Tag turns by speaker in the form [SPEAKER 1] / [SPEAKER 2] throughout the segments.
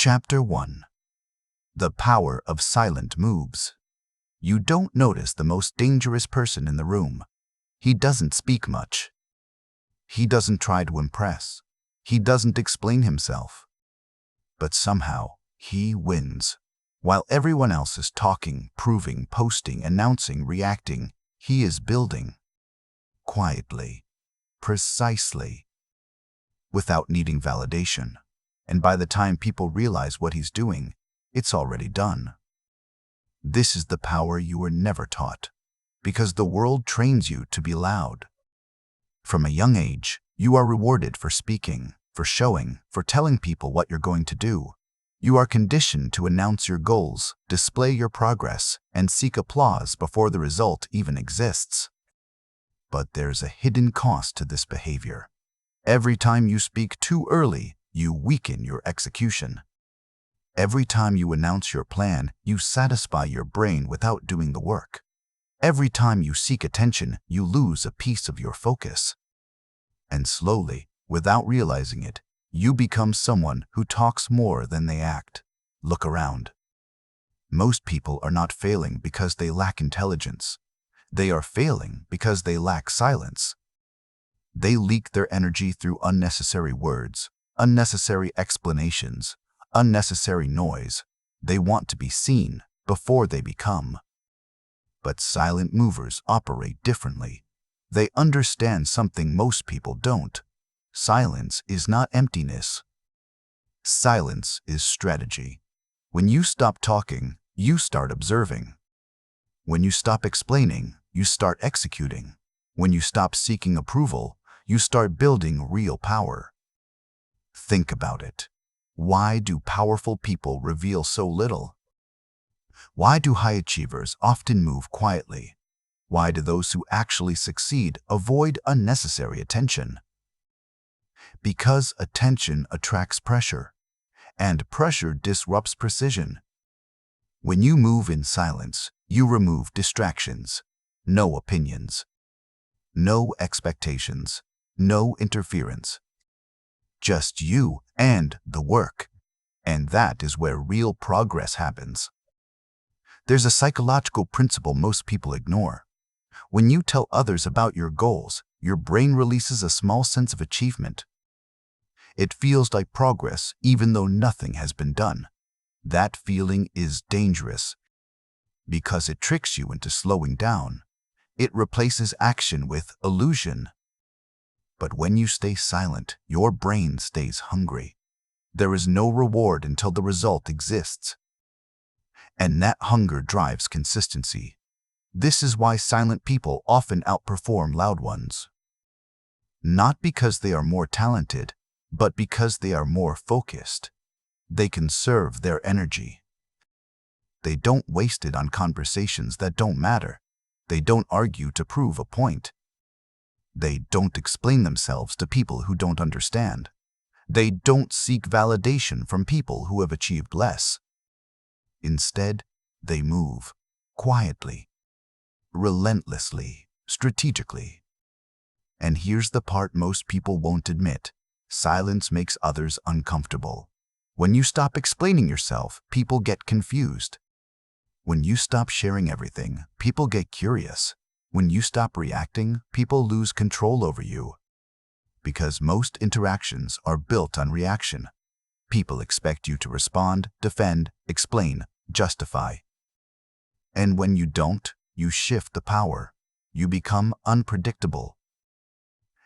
[SPEAKER 1] Chapter 1. The Power of Silent Moves. You don't notice the most dangerous person in the room. He doesn't speak much. He doesn't try to impress. He doesn't explain himself. But somehow, he wins. While everyone else is talking, proving, posting, announcing, reacting, he is building. Quietly. Precisely. Without needing validation. And by the time people realize what he's doing, it's already done. This is the power you were never taught, because the world trains you to be loud. From a young age, you are rewarded for speaking, for showing, for telling people what you're going to do. You are conditioned to announce your goals, display your progress, and seek applause before the result even exists. But there's a hidden cost to this behavior. Every time you speak too early, you weaken your execution. Every time you announce your plan, you satisfy your brain without doing the work. Every time you seek attention, you lose a piece of your focus. And slowly, without realizing it, you become someone who talks more than they act. Look around. Most people are not failing because they lack intelligence. They are failing because they lack silence. They leak their energy through unnecessary words, unnecessary explanations, unnecessary noise. They want to be seen before they become. But silent movers operate differently. They understand something most people don't. Silence is not emptiness. Silence is strategy. When you stop talking, you start observing. When you stop explaining, you start executing. When you stop seeking approval, you start building real power. Think about it. Why do powerful people reveal so little? Why do high achievers often move quietly? Why do those who actually succeed avoid unnecessary attention? Because attention attracts pressure, and pressure disrupts precision. When you move in silence, you remove distractions, no opinions, no expectations, no interference. Just you and the work. And that is where real progress happens. There's a psychological principle most people ignore. When you tell others about your goals, your brain releases a small sense of achievement. It feels like progress even though nothing has been done. That feeling is dangerous because it tricks you into slowing down. It replaces action with illusion. But when you stay silent, your brain stays hungry. There is no reward until the result exists. And that hunger drives consistency. This is why silent people often outperform loud ones. Not because they are more talented, but because they are more focused. They conserve their energy. They don't waste it on conversations that don't matter. They don't argue to prove a point. They don't explain themselves to people who don't understand. They don't seek validation from people who have achieved less. Instead, they move quietly, relentlessly, strategically. And here's the part most people won't admit. Silence makes others uncomfortable. When you stop explaining yourself, people get confused. When you stop sharing everything, people get curious. When you stop reacting, people lose control over you. Because most interactions are built on reaction. People expect you to respond, defend, explain, justify. And when you don't, you shift the power. You become unpredictable.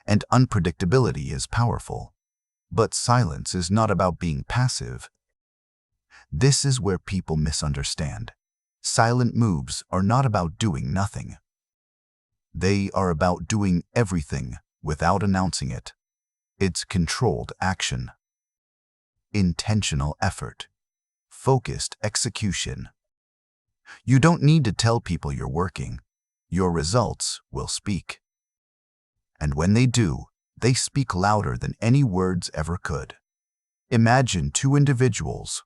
[SPEAKER 1] And unpredictability is powerful. But silence is not about being passive. This is where people misunderstand. Silent moves are not about doing nothing. They are about doing everything without announcing it. It's controlled action, intentional effort, focused execution. You don't need to tell people you're working. Your results will speak. And when they do, they speak louder than any words ever could. Imagine two individuals.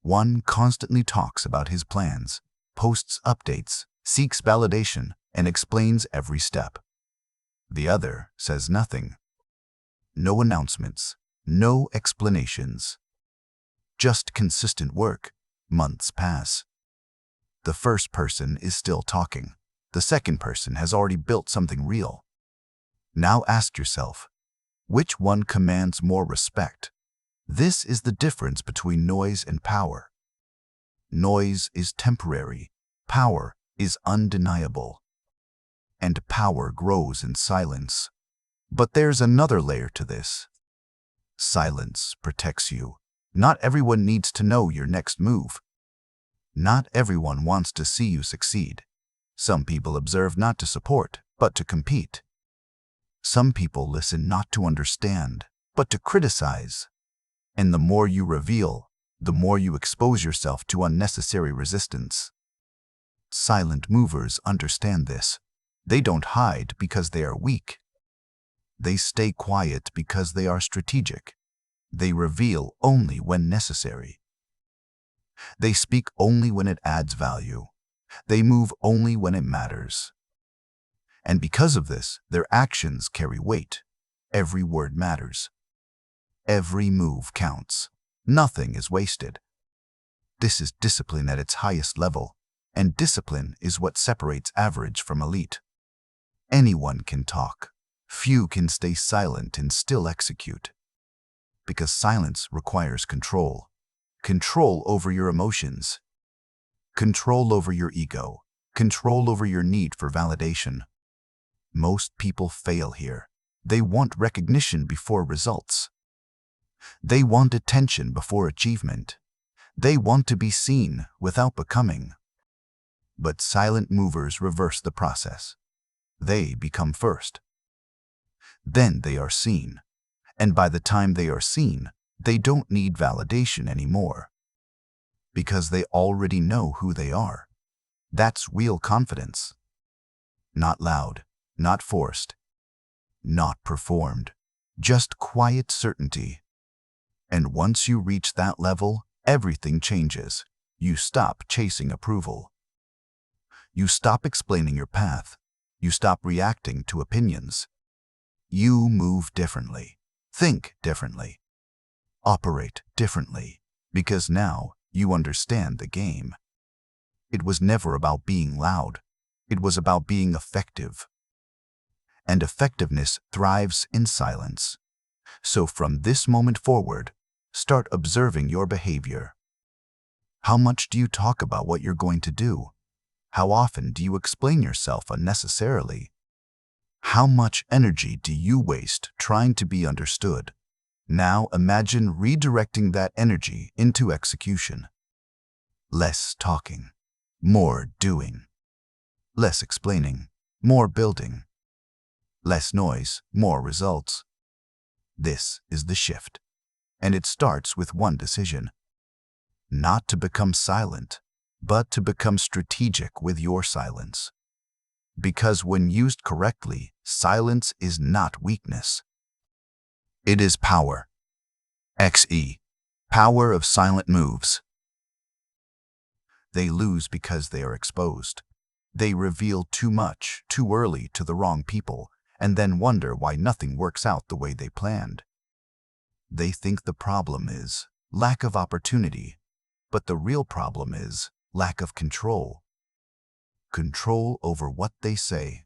[SPEAKER 1] One constantly talks about his plans, posts updates, seeks validation, and explains every step. The other says nothing. No announcements, no explanations. just consistent work. Months pass. The first person is still talking. The second person has already built something real. Now ask yourself, which one commands more respect? This is the difference between noise and power. Noise is temporary. Power is undeniable. And power grows in silence. But there's another layer to this. Silence protects you. Not everyone needs to know your next move. Not everyone wants to see you succeed. Some people observe not to support, but to compete. Some people listen not to understand, but to criticize. And the more you reveal, the more you expose yourself to unnecessary resistance. Silent movers understand this. They don't hide because they are weak. They stay quiet because they are strategic. They reveal only when necessary. They speak only when it adds value. They move only when it matters. And because of this, their actions carry weight. Every word matters. Every move counts. Nothing is wasted. This is discipline at its highest level, and discipline is what separates average from elite. Anyone can talk. Few can stay silent and still execute. Because silence requires control. Control over your emotions. Control over your ego. Control over your need for validation. Most people fail here. They want recognition before results. They want attention before achievement. They want to be seen without becoming. But silent movers reverse the process. They become first. Then they are seen. And by the time they are seen, they don't need validation anymore. Because they already know who they are. That's real confidence. Not loud, not forced, not performed, just quiet certainty. And once you reach that level, everything changes. You stop chasing approval. You stop explaining your path. You stop reacting to opinions. You move differently, think differently, operate differently, because now you understand the game. It was never about being loud. It was about being effective. And effectiveness thrives in silence. So from this moment forward, start observing your behavior. How much do you talk about what you're going to do? How often do you explain yourself unnecessarily? How much energy do you waste trying to be understood? Now imagine redirecting that energy into execution. Less talking, more doing. Less explaining, more building. Less noise, more results. This is the shift. And it starts with one decision. Not to become silent, but to become strategic with your silence. Because when used correctly, silence is not weakness. It is power. XE. Power of silent moves. They lose because they are exposed. They reveal too much, too early to the wrong people, and then wonder why nothing works out the way they planned. They think the problem is lack of opportunity, but the real problem is lack of control. Control over what they say,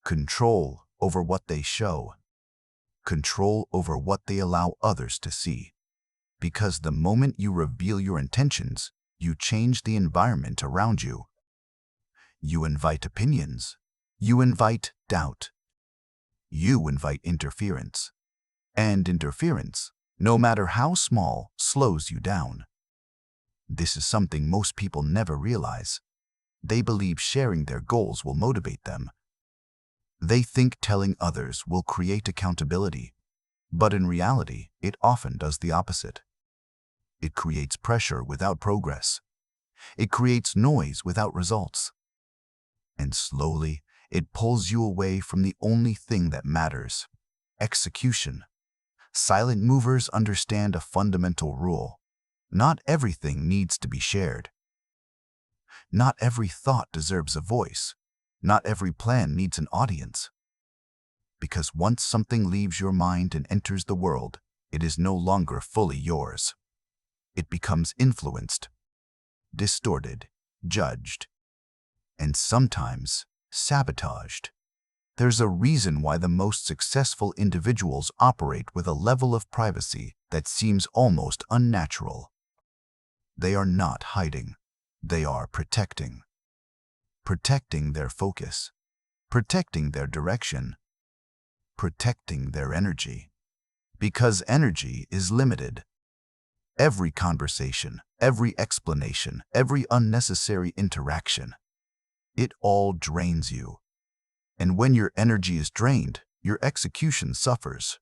[SPEAKER 1] control over what they show, control over what they allow others to see. Because the moment you reveal your intentions, you change the environment around you. You invite opinions. You invite doubt. You invite interference. And interference, no matter how small, slows you down. This is something most people never realize. They believe sharing their goals will motivate them. They think telling others will create accountability. But in reality, it often does the opposite. It creates pressure without progress. It creates noise without results. And slowly, it pulls you away from the only thing that matters: execution. Silent movers understand a fundamental rule. Not everything needs to be shared. Not every thought deserves a voice. Not every plan needs an audience. Because once something leaves your mind and enters the world, it is no longer fully yours. it becomes influenced, distorted, judged, and sometimes sabotaged. There's a reason why the most successful individuals operate with a level of privacy that seems almost unnatural. They are not hiding. They are protecting. Protecting their focus, protecting their direction, protecting their energy. Because energy is limited. Every conversation, every explanation, every unnecessary interaction, it all drains you. And when your energy is drained, your execution suffers.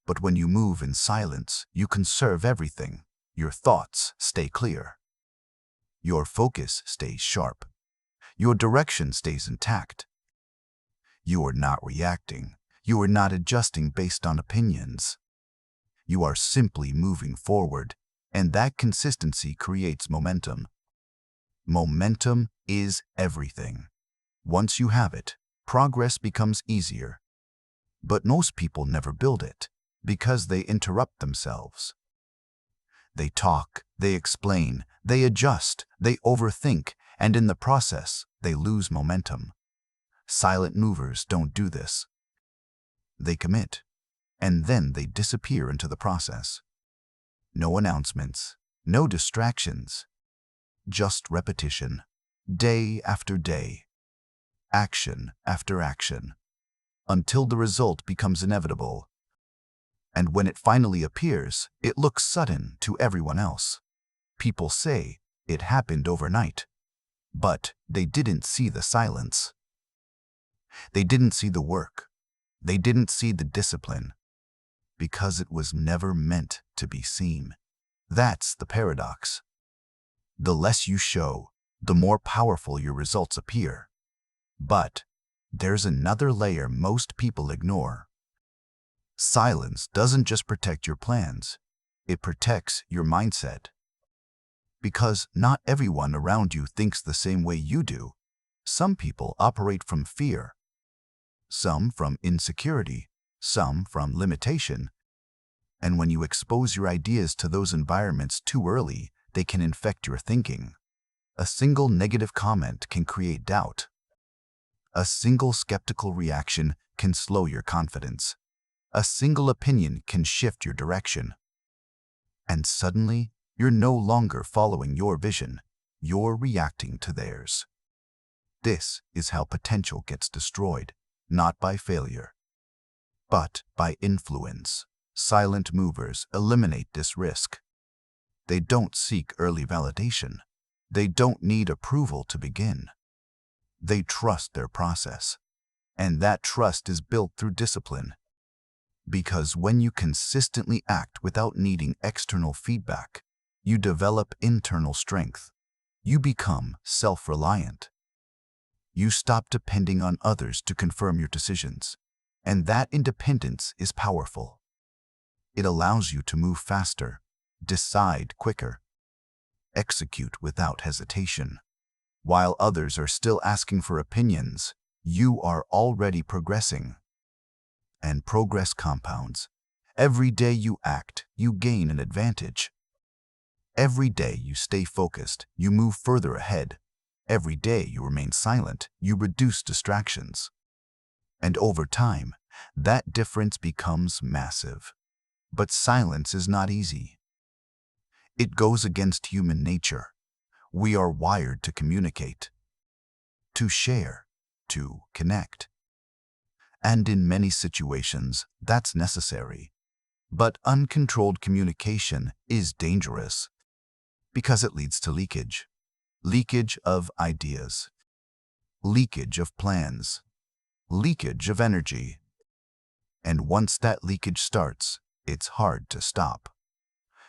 [SPEAKER 1] But when you move in silence, you conserve everything. Your thoughts stay clear. Your focus stays sharp. Your direction stays intact. You are not reacting. You are not adjusting based on opinions. You are simply moving forward, and that consistency creates momentum. Momentum is everything. Once you have it, progress becomes easier. But most people never build it because they interrupt themselves. They talk, they explain, they adjust, they overthink, and in the process, they lose momentum. Silent movers don't do this. They commit, and then they disappear into the process. No announcements, no distractions, just repetition, day after day, action after action, until the result becomes inevitable. And when it finally appears, it looks sudden to everyone else. People say it happened overnight, but they didn't see the silence. They didn't see the work. They didn't see the discipline, because it was never meant to be seen. That's the paradox. The less you show, the more powerful your results appear. But there's another layer most people ignore. Silence doesn't just protect your plans, it protects your mindset. Because not everyone around you thinks the same way you do. Some people operate from fear, some from insecurity, some from limitation. And when you expose your ideas to those environments too early, they can infect your thinking. A single negative comment can create doubt. A single skeptical reaction can slow your confidence. A single opinion can shift your direction. And suddenly, you're no longer following your vision. You're reacting to theirs. This is how potential gets destroyed, not by failure, but by influence. Silent movers eliminate this risk. They don't seek early validation. They don't need approval to begin. They trust their process. And that trust is built through discipline. Because when you consistently act without needing external feedback, you develop internal strength. You become self-reliant. You stop depending on others to confirm your decisions. And that independence is powerful. It allows you to move faster, decide quicker, execute without hesitation. While others are still asking for opinions, you are already progressing. And progress compounds. Every day you act, you gain an advantage. Every day you stay focused, you move further ahead. Every day you remain silent, you reduce distractions. And over time, that difference becomes massive. But silence is not easy. It goes against human nature. We are wired to communicate, to share, to connect. And in many situations, that's necessary. But uncontrolled communication is dangerous because it leads to leakage. Leakage of ideas, leakage of plans, leakage of energy. And once that leakage starts, it's hard to stop.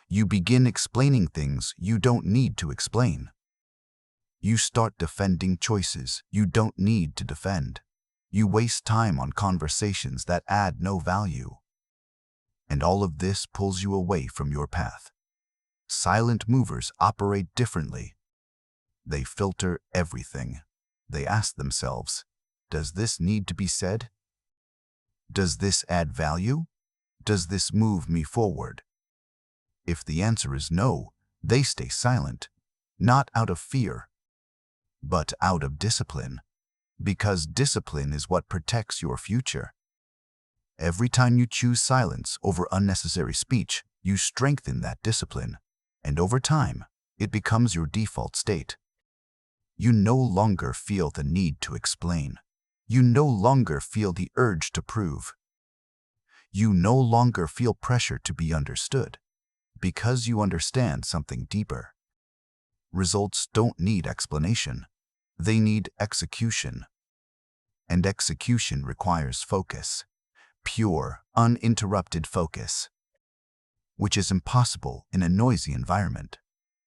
[SPEAKER 1] You begin explaining things you don't need to explain. You start defending choices you don't need to defend. You waste time on conversations that add no value. And all of this pulls you away from your path. Silent movers operate differently. They filter everything. They ask themselves, does this need to be said? Does this add value? Does this move me forward? If the answer is no, they stay silent, not out of fear, but out of discipline, because discipline is what protects your future. Every time you choose silence over unnecessary speech, you strengthen that discipline, and over time, it becomes your default state. You no longer feel the need to explain. You no longer feel the urge to prove. You no longer feel pressure to be understood, because you understand something deeper. Results don't need explanation. They need execution. And execution requires focus. Pure, uninterrupted focus, which is impossible in a noisy environment.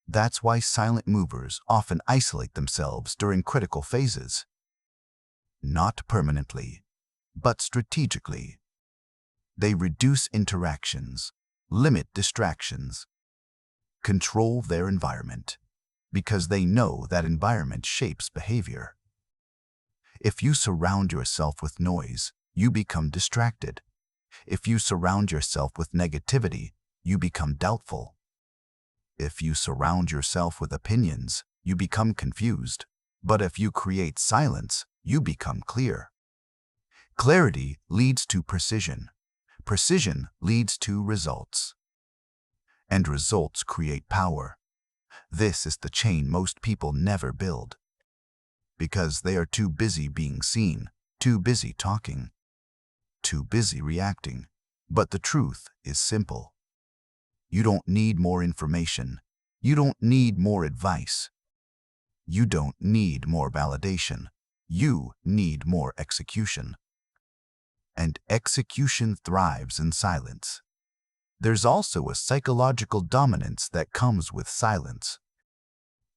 [SPEAKER 1] That's why silent movers often isolate themselves during critical phases. Not permanently, but strategically. They reduce interactions, limit distractions, control their environment, because they know that environment shapes behavior. If you surround yourself with noise, you become distracted. If you surround yourself with negativity, you become doubtful. If you surround yourself with opinions, you become confused. But if you create silence, you become clear. Clarity leads to precision. Precision leads to results. And results create power. This is the chain most people never build. Because they are too busy being seen, too busy talking, too busy reacting. But the truth is simple. You don't need more information. You don't need more advice. You don't need more validation. You need more execution. And execution thrives in silence. There's also a psychological dominance that comes with silence.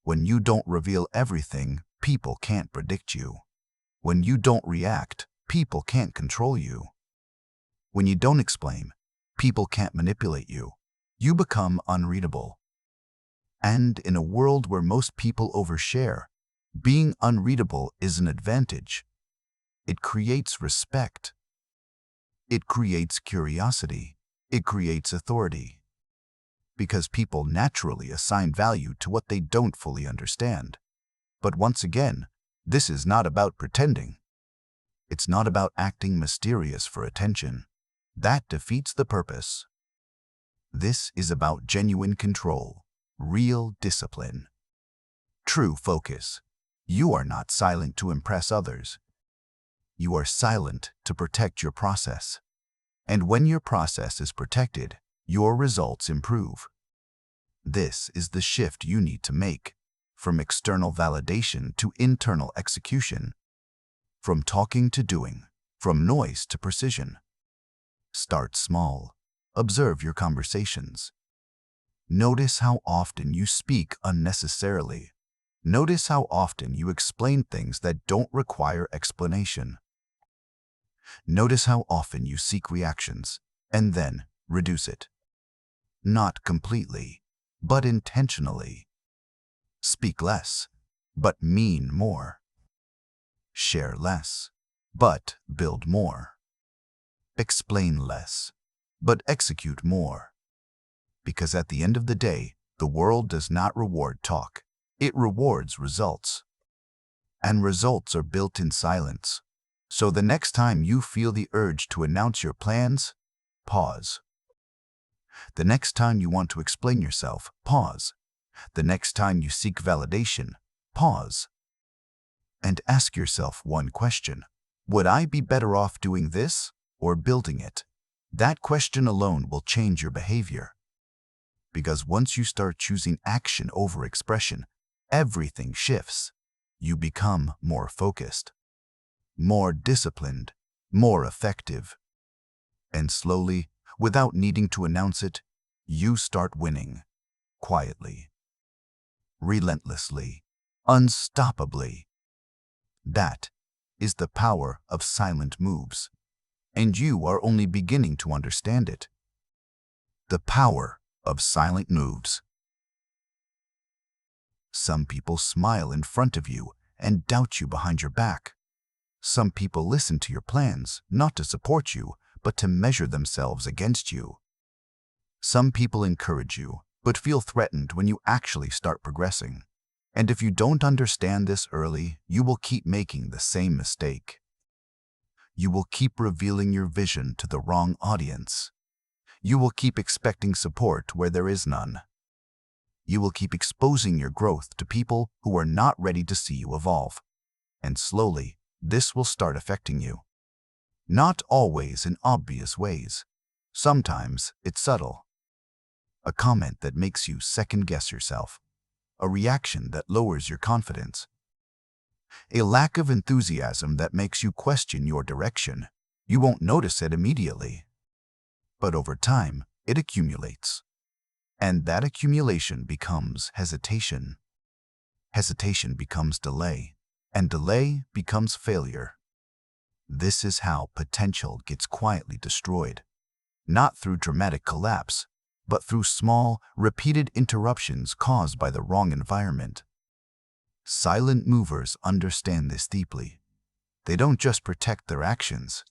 [SPEAKER 1] When you don't reveal everything, people can't predict you. When you don't react, people can't control you. When you don't explain, people can't manipulate you. You become unreadable. And in a world where most people overshare, being unreadable is an advantage. It creates respect. It creates curiosity. It creates authority. Because people naturally assign value to what they don't fully understand. But once again, this is not about pretending. It's not about acting mysterious for attention. That defeats the purpose. This is about genuine control, real discipline, true focus. You are not silent to impress others. You are silent to protect your process. And when your process is protected, your results improve. This is the shift you need to make, from external validation to internal execution, from talking to doing, from noise to precision. Start small. Observe your conversations. Notice how often you speak unnecessarily. Notice how often you explain things that don't require explanation. Notice how often you seek reactions, and then reduce it. Not completely, but intentionally. Speak less, but mean more. Share less, but build more. Explain less, but execute more. Because at the end of the day, the world does not reward talk. It rewards results. And results are built in silence. So the next time you feel the urge to announce your plans, pause. The next time you want to explain yourself, pause. The next time you seek validation, pause. And ask yourself one question. Would I be better off doing this or building it? That question alone will change your behavior. Because once you start choosing action over expression, everything shifts. You become more focused, more disciplined, more effective. And slowly, without needing to announce it, you start winning. Quietly, relentlessly, unstoppably. That is the power of silent moves. And you are only beginning to understand it. The power of silent moves. Some people smile in front of you and doubt you behind your back. Some people listen to your plans, not to support you, but to measure themselves against you. Some people encourage you, but feel threatened when you actually start progressing. And if you don't understand this early, you will keep making the same mistake. You will keep revealing your vision to the wrong audience. You will keep expecting support where there is none. You will keep exposing your growth to people who are not ready to see you evolve. And slowly, this will start affecting you. Not always in obvious ways. Sometimes it's subtle. A comment that makes you second-guess yourself. A reaction that lowers your confidence. A lack of enthusiasm that makes you question your direction. You won't notice it immediately. But over time, it accumulates. And that accumulation becomes hesitation. Hesitation becomes delay. And delay becomes failure. This is how potential gets quietly destroyed. Not through dramatic collapse, but through small, repeated interruptions caused by the wrong environment. Silent movers understand this deeply. They don't just protect their actions.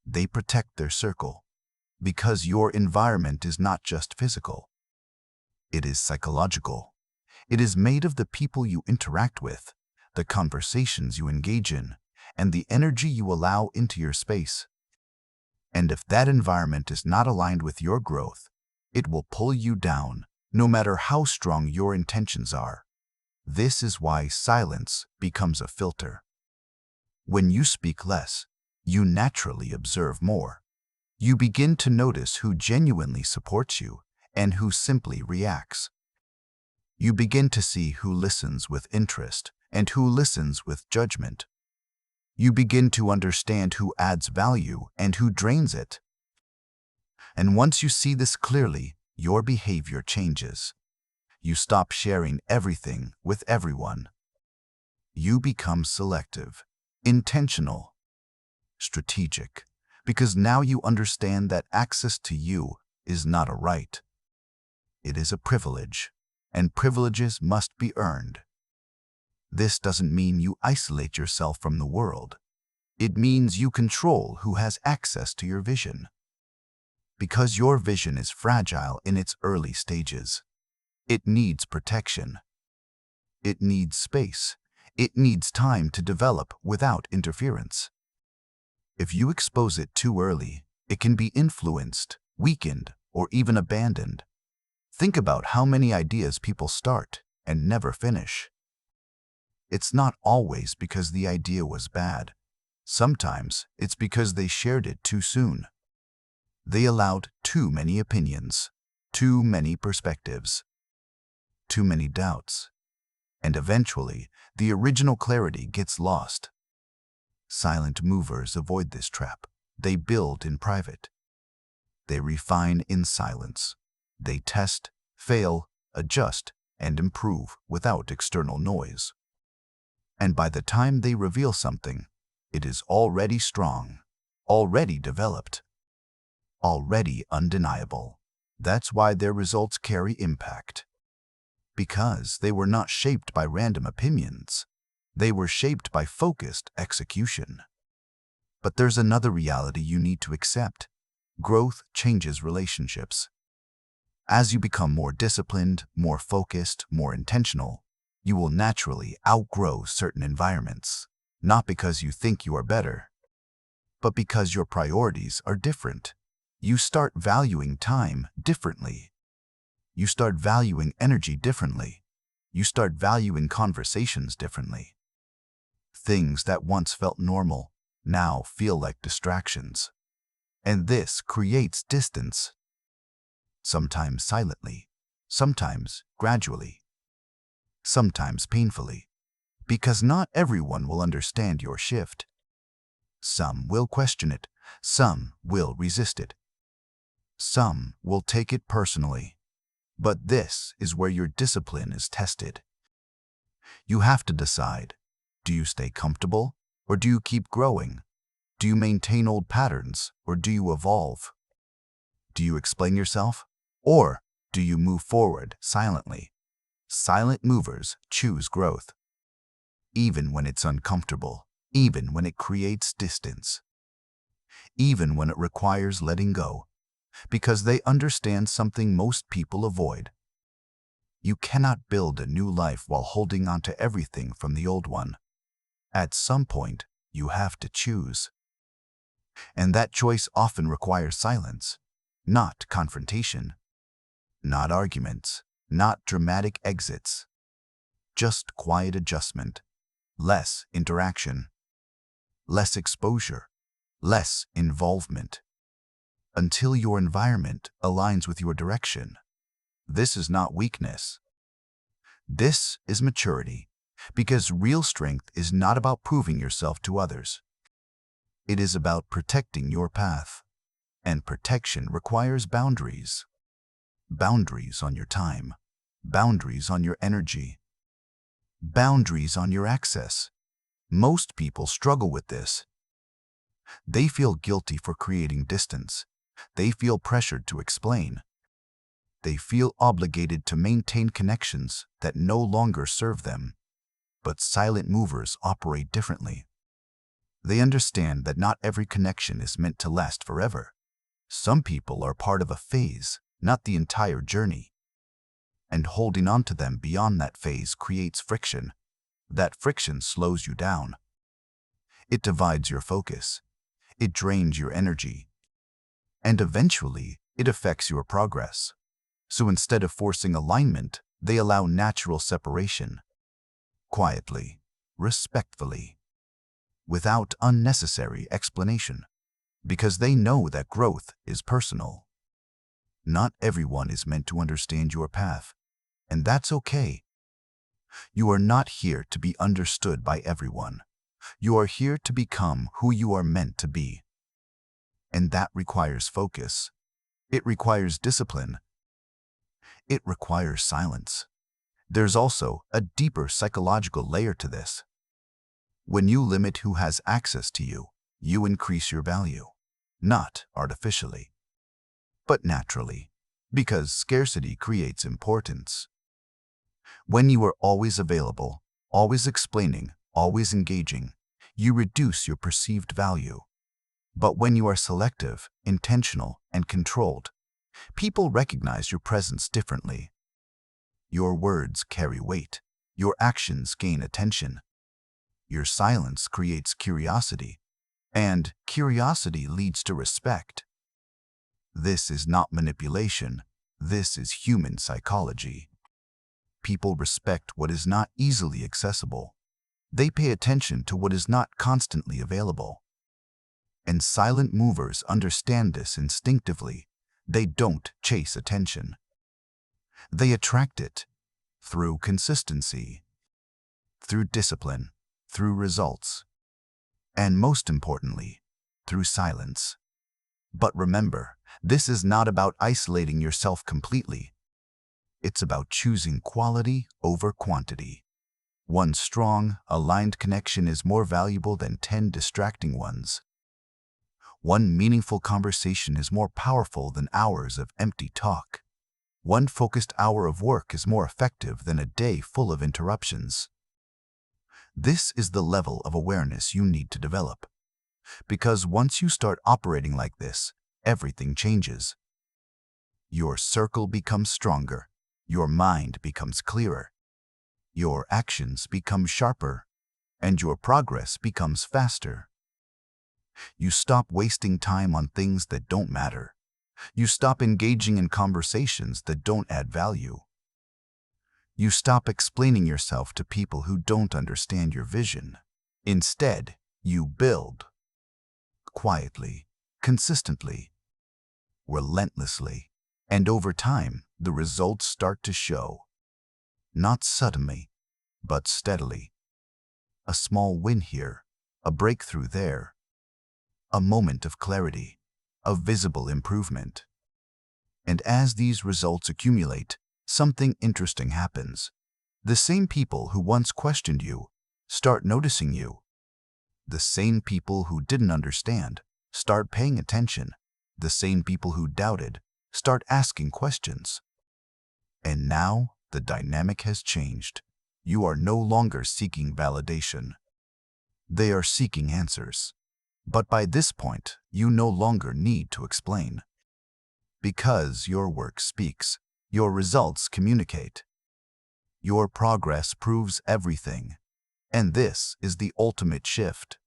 [SPEAKER 1] They protect their circle. Because your environment is not just physical. It is psychological. It is made of the people you interact with, the conversations you engage in, and the energy you allow into your space. And if that environment is not aligned with your growth, it will pull you down, no matter how strong your intentions are. This is why silence becomes a filter. When you speak less, you naturally observe more. You begin to notice who genuinely supports you and who simply reacts. You begin to see who listens with interest and who listens with judgment. You begin to understand who adds value and who drains it. And once you see this clearly, your behavior changes. You stop sharing everything with everyone. You become selective, intentional, strategic, because now you understand that access to you is not a right. It is a privilege, and privileges must be earned. This doesn't mean you isolate yourself from the world. It means you control who has access to your vision. Because your vision is fragile in its early stages. It needs protection. It needs space. It needs time to develop without interference. If you expose it too early, it can be influenced, weakened, or even abandoned. Think about how many ideas people start and never finish. It's not always because the idea was bad. Sometimes it's because they shared it too soon. They allowed too many opinions, too many perspectives, too many doubts, and eventually the original clarity gets lost. Silent movers avoid this trap. They build in private. They refine in silence. They test, fail, adjust, and improve without external noise. And by the time they reveal something, it is already strong, already developed, already undeniable. That's why their results carry impact. Because they were not shaped by random opinions. They were shaped by focused execution. But there's another reality you need to accept. Growth changes relationships. As you become more disciplined, more focused, more intentional, you will naturally outgrow certain environments. Not because you think you are better, but because your priorities are different. You start valuing time differently. You start valuing energy differently. You start valuing conversations differently. Things that once felt normal now feel like distractions. And this creates distance. Sometimes silently, sometimes gradually, sometimes painfully. Because not everyone will understand your shift. Some will question it. Some will resist it. Some will take it personally. But this is where your discipline is tested. You have to decide, do you stay comfortable or do you keep growing? Do you maintain old patterns or do you evolve? Do you explain yourself or do you move forward silently? Silent movers choose growth. Even when it's uncomfortable, even when it creates distance, even when it requires letting go. because they understand something most people avoid. You cannot build a new life while holding on to everything from the old one. At some point, you have to choose. And that choice often requires silence, not confrontation, not arguments, not dramatic exits, just quiet adjustment, less interaction, less exposure, less involvement, until your environment aligns with your direction. This is not weakness. This is maturity, because real strength is not about proving yourself to others. It is about protecting your path, and protection requires boundaries. Boundaries on your time, boundaries on your energy, boundaries on your access. Most people struggle with this. They feel guilty for creating distance. They feel pressured to explain. They feel obligated to maintain connections that no longer serve them. But silent movers operate differently. They understand that not every connection is meant to last forever. Some people are part of a phase, not the entire journey. And holding on to them beyond that phase creates friction. That friction slows you down. It divides your focus. It drains your energy. And eventually, it affects your progress. So instead of forcing alignment, they allow natural separation. Quietly, respectfully, without unnecessary explanation, because they know that growth is personal. Not everyone is meant to understand your path, and that's okay. You are not here to be understood by everyone. You are here to become who you are meant to be. And that requires focus. It requires discipline. It requires silence. There's also a deeper psychological layer to this. When you limit who has access to you, you increase your value, not artificially, but naturally, because scarcity creates importance. When you are always available, always explaining, always engaging, you reduce your perceived value. But when you are selective, intentional, and controlled, people recognize your presence differently. Your words carry weight. Your actions gain attention. Your silence creates curiosity, and curiosity leads to respect. This is not manipulation. This is human psychology. People respect what is not easily accessible. They pay attention to what is not constantly available. And silent movers understand this instinctively. They don't chase attention. They attract it through consistency, through discipline, through results, and most importantly, through silence. But remember, this is not about isolating yourself completely. It's about choosing quality over quantity. One strong, aligned connection is more valuable than 10 distracting ones. One meaningful conversation is more powerful than hours of empty talk. One focused hour of work is more effective than a day full of interruptions. This is the level of awareness you need to develop. Because once you start operating like this, everything changes. Your circle becomes stronger. Your mind becomes clearer. Your actions become sharper. And your progress becomes faster. You stop wasting time on things that don't matter. You stop engaging in conversations that don't add value. You stop explaining yourself to people who don't understand your vision. Instead, you build. Quietly, consistently, relentlessly. And over time, the results start to show. Not suddenly, but steadily. A small win here, a breakthrough there. A moment of clarity, a visible improvement. And as these results accumulate, something interesting happens. The same people who once questioned you start noticing you. The same people who didn't understand start paying attention. The same people who doubted start asking questions. And now the dynamic has changed. You are no longer seeking validation. They are seeking answers. But by this point, you no longer need to explain. Because your work speaks, your results communicate. Your progress proves everything. And this is the ultimate shift.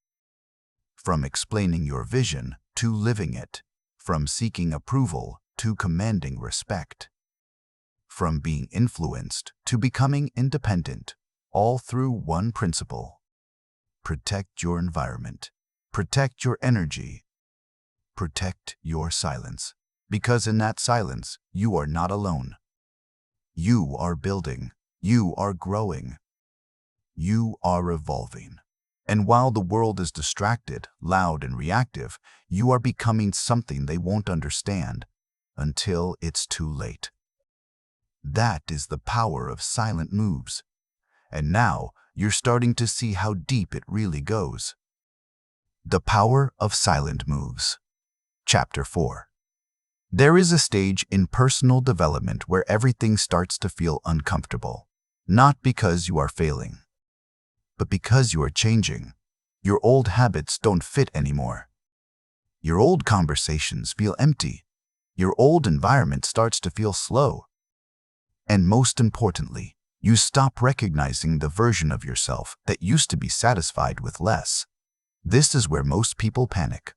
[SPEAKER 1] From explaining your vision to living it. From seeking approval to commanding respect. From being influenced to becoming independent, all through one principle. Protect your environment. Protect your energy. Protect your silence. Because in that silence, you are not alone. You are building. You are growing. You are evolving. And while the world is distracted, loud, and reactive, you are becoming something they won't understand until it's too late. That is the power of silent moves. And now you're starting to see how deep it really goes. The power of silent moves. Chapter 4. There is a stage in personal development where everything starts to feel uncomfortable, not because you are failing, but because you are changing. Your old habits don't fit anymore. Your old conversations feel empty. Your old environment starts to feel slow. And most importantly, you stop recognizing the version of yourself that used to be satisfied with less. This is where most people panic.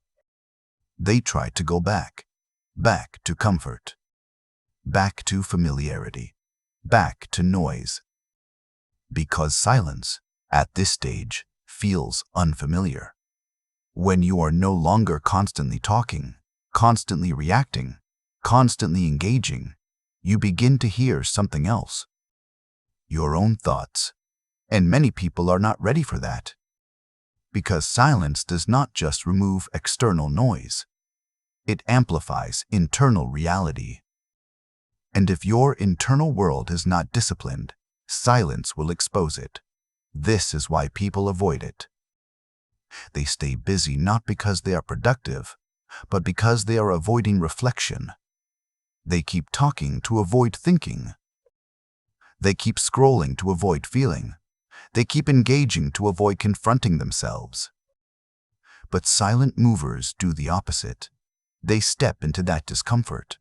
[SPEAKER 1] They try to go back to comfort, back to familiarity, back to noise. Because silence, at this stage, feels unfamiliar. When you are no longer constantly talking, constantly reacting, constantly engaging, you begin to hear something else. Your own thoughts. And many people are not ready for that. Because silence does not just remove external noise. It amplifies internal reality. And if your internal world is not disciplined, silence will expose it. This is why people avoid it. They stay busy not because they are productive, but because they are avoiding reflection. They keep talking to avoid thinking. They keep scrolling to avoid feeling. They keep engaging to avoid confronting themselves. But silent movers do the opposite. They step into that discomfort.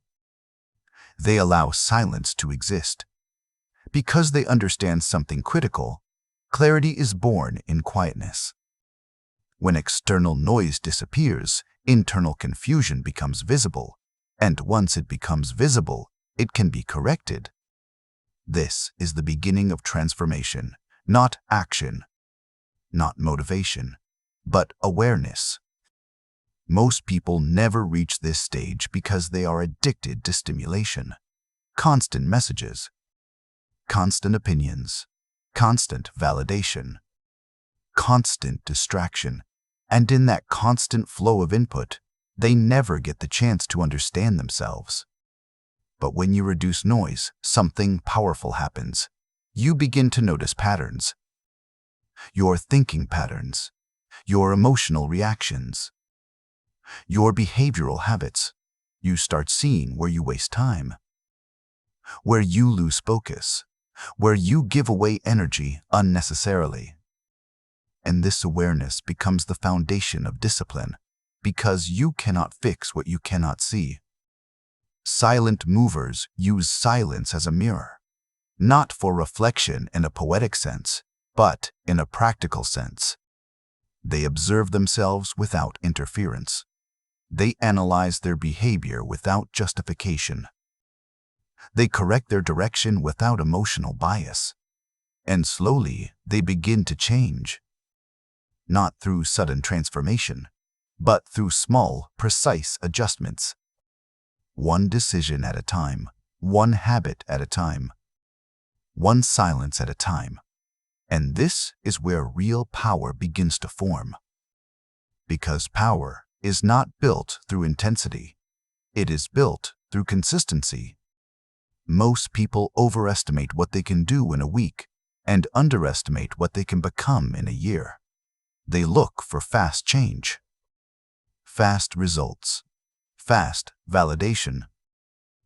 [SPEAKER 1] They allow silence to exist. Because they understand something critical, clarity is born in quietness. When external noise disappears, internal confusion becomes visible, and once it becomes visible, it can be corrected. This is the beginning of transformation, not action, not motivation, but awareness. Most people never reach this stage because they are addicted to stimulation, constant messages, constant opinions, constant validation, constant distraction, and in that constant flow of input, they never get the chance to understand themselves. But when you reduce noise, something powerful happens. You begin to notice patterns. Your thinking patterns, your emotional reactions, your behavioral habits. You start seeing where you waste time, where you lose focus, where you give away energy unnecessarily. And this awareness becomes the foundation of discipline, because you cannot fix what you cannot see. Silent movers use silence as a mirror, not for reflection in a poetic sense, but in a practical sense. They observe themselves without interference. They analyze their behavior without justification. They correct their direction without emotional bias. And slowly, they begin to change. Not through sudden transformation, but through small, precise adjustments. One decision at a time, one habit at a time, one silence at a time. And this is where real power begins to form. Because power is not built through intensity. It is built through consistency. Most people overestimate what they can do in a week and underestimate what they can become in a year. They look for fast change, fast results, fast validation,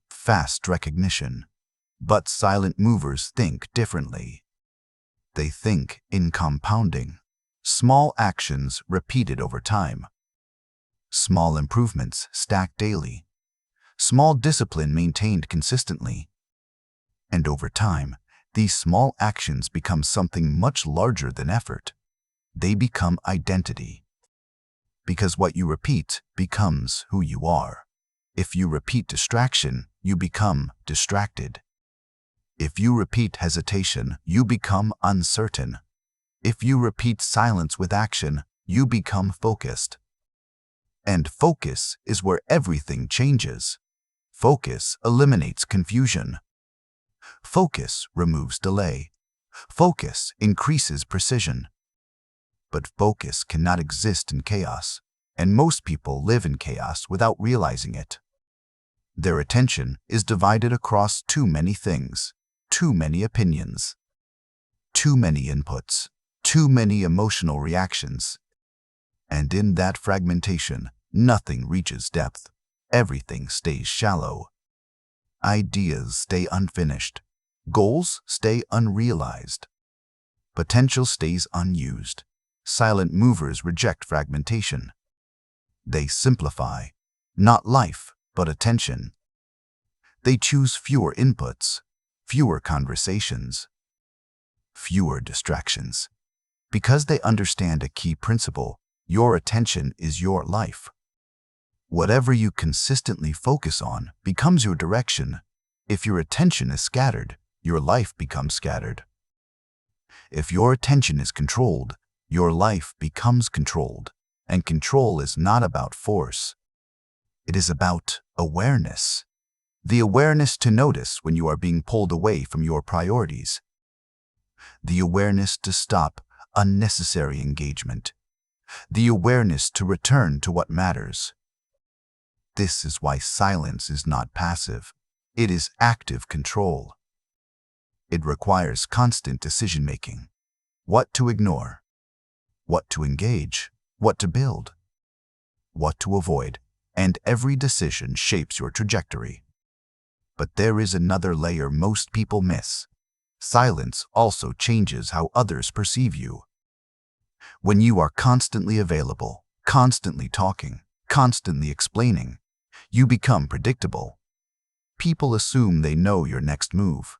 [SPEAKER 1] fast recognition. But silent movers think differently. They think in compounding, small actions repeated over time, small improvements stacked daily, small discipline maintained consistently. And over time, these small actions become something much larger than effort. They become identity. Because what you repeat becomes who you are. If you repeat distraction, you become distracted. If you repeat hesitation, you become uncertain. If you repeat silence with action, you become focused. And focus is where everything changes. Focus eliminates confusion. Focus removes delay. Focus increases precision. But focus cannot exist in chaos, and most people live in chaos without realizing it. Their attention is divided across too many things, too many opinions, too many inputs, too many emotional reactions. And in that fragmentation, nothing reaches depth. Everything stays shallow. Ideas stay unfinished. Goals stay unrealized. Potential stays unused. Silent movers reject fragmentation. They simplify, not life, but attention. They choose fewer inputs, fewer conversations, fewer distractions. Because they understand a key principle: your attention is your life. Whatever you consistently focus on becomes your direction. If your attention is scattered, your life becomes scattered. If your attention is controlled, your life becomes controlled. And control is not about force. It is about awareness. The awareness to notice when you are being pulled away from your priorities. The awareness to stop unnecessary engagement. The awareness to return to what matters. This is why silence is not passive. It is active control. It requires constant decision-making. What to ignore, what to engage, what to build, what to avoid, and every decision shapes your trajectory. But there is another layer most people miss. Silence also changes how others perceive you. When you are constantly available, constantly talking, constantly explaining, you become predictable. People assume they know your next move.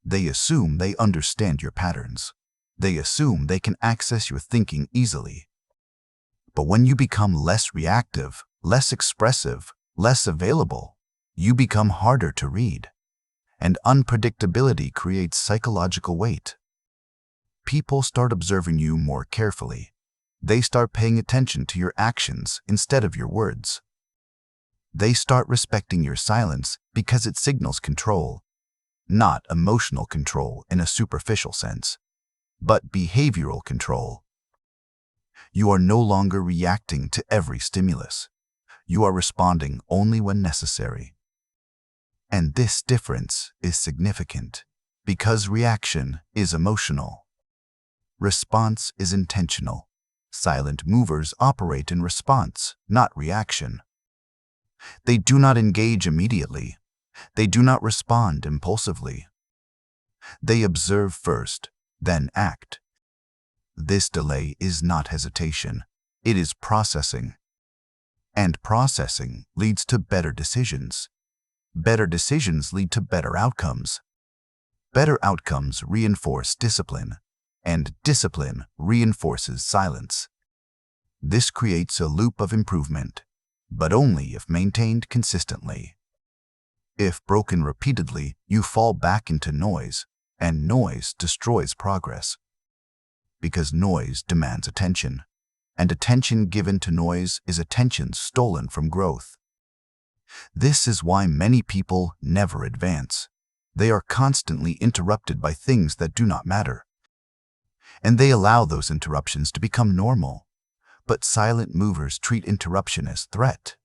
[SPEAKER 1] They assume they understand your patterns. They assume they can access your thinking easily. But when you become less reactive, less expressive, less available, you become harder to read. And unpredictability creates psychological weight. People start observing you more carefully. They start paying attention to your actions instead of your words. They start respecting your silence because it signals control, not emotional control in a superficial sense, but behavioral control. You are no longer reacting to every stimulus. You are responding only when necessary. And this difference is significant because reaction is emotional. Response is intentional. Silent movers operate in response, not reaction. They do not engage immediately. They do not respond impulsively. They observe first, then act. This delay is not hesitation. It is processing. And processing leads to better decisions. Better decisions lead to better outcomes. Better outcomes reinforce discipline, and discipline reinforces silence. This creates a loop of improvement, but only if maintained consistently. If broken repeatedly, you fall back into noise, and noise destroys progress. Because noise demands attention, and attention given to noise is attention stolen from growth. This is why many people never advance. They are constantly interrupted by things that do not matter. And they allow those interruptions to become normal. But silent movers treat interruption as threat.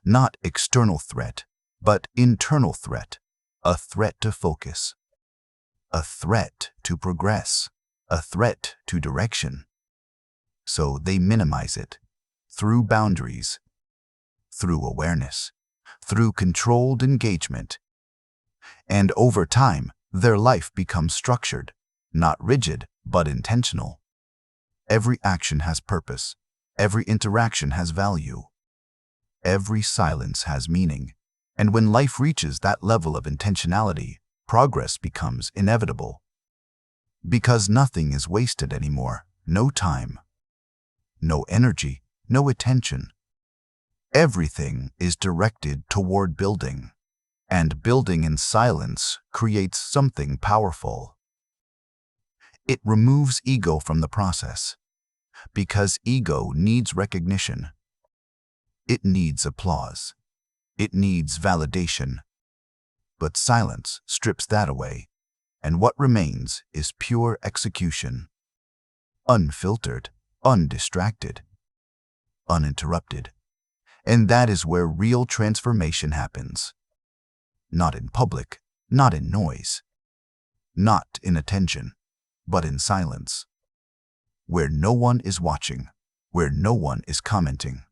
[SPEAKER 1] Not external threat, but internal threat. A threat to focus. A threat to progress. A threat to direction. So they minimize it through boundaries, through awareness, through controlled engagement. And over time, their life becomes structured, not rigid, but intentional. Every action has purpose. Every interaction has value. Every silence has meaning, and when life reaches that level of intentionality, progress becomes inevitable. Because nothing is wasted anymore. No time, no energy, no attention. Everything is directed toward building, and building in silence creates something powerful. It removes ego from the process, because ego needs recognition. It needs applause. It needs validation. But silence strips that away, and what remains is pure execution. Unfiltered, undistracted, uninterrupted. And that is where real transformation happens. Not in public, not in noise, not in attention, but in silence. Where no one is watching, where no one is commenting,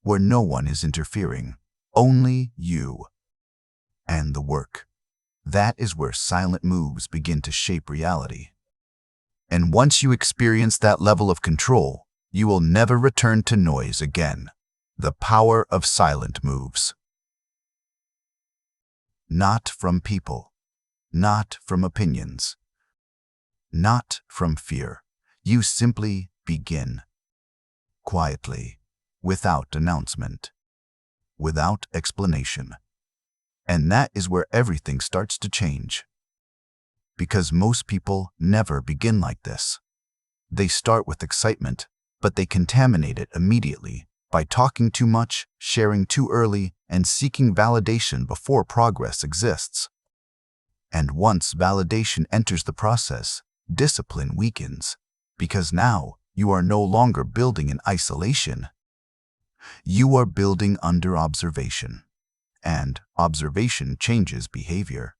[SPEAKER 1] where no one is interfering, only you and the work. That is where silent moves begin to shape reality. And once you experience that level of control, you will never return to noise again. The power of silent moves. Not from people, not from opinions, not from fear. You simply begin. Quietly, without announcement, without explanation. And that is where everything starts to change. Because most people never begin like this. They start with excitement, but they contaminate it immediately by talking too much, sharing too early, and seeking validation before progress exists. And once validation enters the process, discipline weakens, because now you are no longer building in isolation. You are building under observation, and observation changes behavior.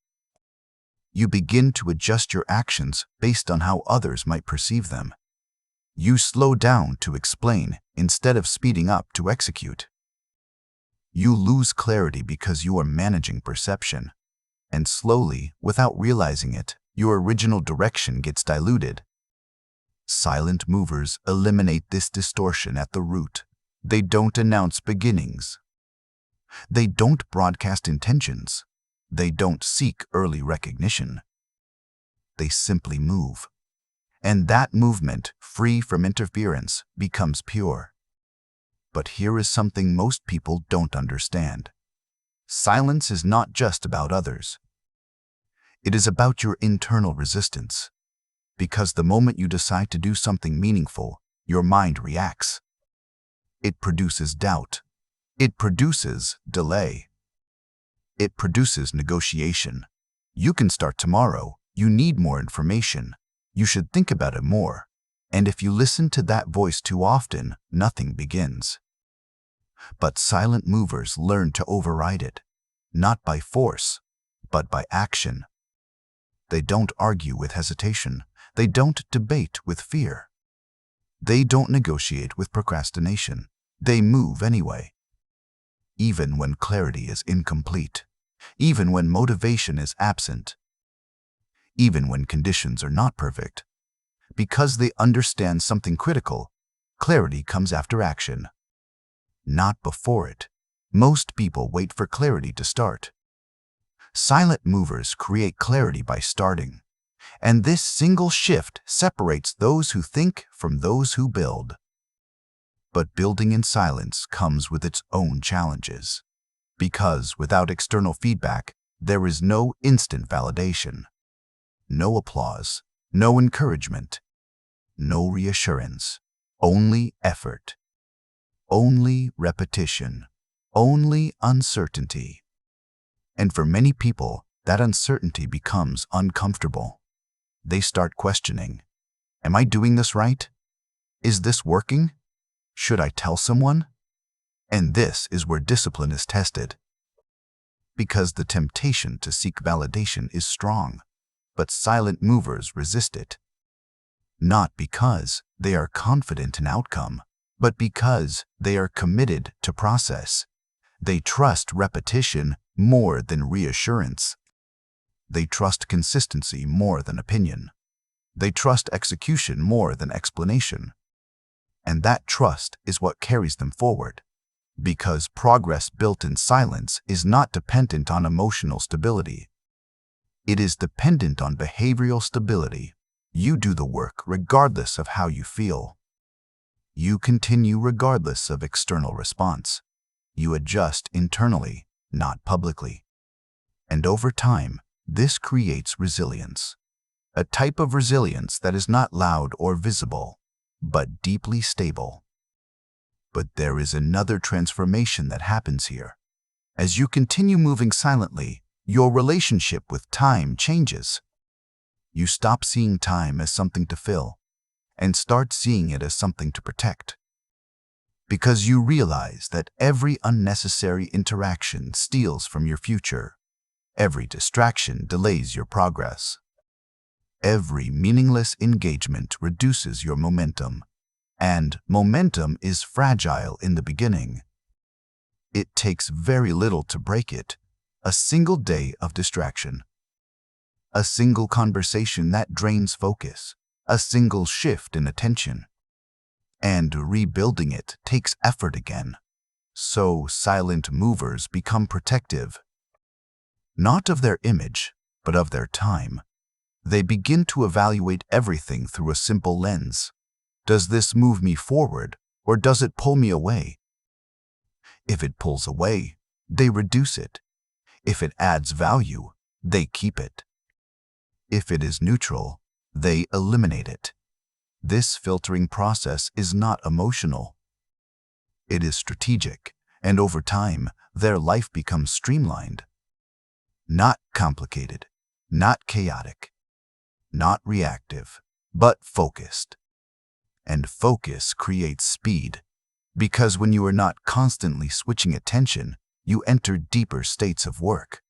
[SPEAKER 1] You begin to adjust your actions based on how others might perceive them. You slow down to explain instead of speeding up to execute. You lose clarity because you are managing perception, and slowly, without realizing it, your original direction gets diluted. Silent movers eliminate this distortion at the root. They don't announce beginnings. They don't broadcast intentions. They don't seek early recognition. They simply move. And that movement, free from interference, becomes pure. But here is something most people don't understand. Silence is not just about others. It is about your internal resistance. Because the moment you decide to do something meaningful, your mind reacts. It produces doubt. It produces delay. It produces negotiation. You can start tomorrow. You need more information. You should think about it more. And if you listen to that voice too often, nothing begins. But silent movers learn to override it, not by force, but by action. They don't argue with hesitation. They don't debate with fear. They don't negotiate with procrastination. They move anyway. Even when clarity is incomplete. Even when motivation is absent. Even when conditions are not perfect. Because they understand something critical, clarity comes after action, not before it. Most people wait for clarity to start. Silent movers create clarity by starting, and this single shift separates those who think from those who build. But building in silence comes with its own challenges, because without external feedback, there is no instant validation, no applause, no encouragement, no reassurance, only effort, only repetition, only uncertainty. And for many people, that uncertainty becomes uncomfortable. They start questioning, am I doing this right? Is this working? Should I tell someone? And this is where discipline is tested. Because the temptation to seek validation is strong, but silent movers resist it. Not because they are confident in outcome, but because they are committed to process. They trust repetition more than reassurance. They trust consistency more than opinion. They trust execution more than explanation. And that trust is what carries them forward. Because progress built in silence is not dependent on emotional stability. It is dependent on behavioral stability. You do the work regardless of how you feel. You continue regardless of external response. You adjust internally, not publicly. And over time, this creates resilience. A type of resilience that is not loud or visible, but deeply stable. But there is another transformation that happens here. As you continue moving silently, your relationship with time changes. You stop seeing time as something to fill and start seeing it as something to protect. Because you realize that every unnecessary interaction steals from your future. Every distraction delays your progress. Every meaningless engagement reduces your momentum. And momentum is fragile in the beginning. It takes very little to break it. A single day of distraction. A single conversation that drains focus. A single shift in attention. And rebuilding it takes effort again. So silent movers become protective. Not of their image, but of their time. They begin to evaluate everything through a simple lens. Does this move me forward, or does it pull me away? If it pulls away, they reduce it. If it adds value, they keep it. If it is neutral, they eliminate it. This filtering process is not emotional. It is strategic, and over time, their life becomes streamlined. Not complicated, not chaotic, not reactive, but focused. And focus creates speed, because when you are not constantly switching attention, you enter deeper states of work.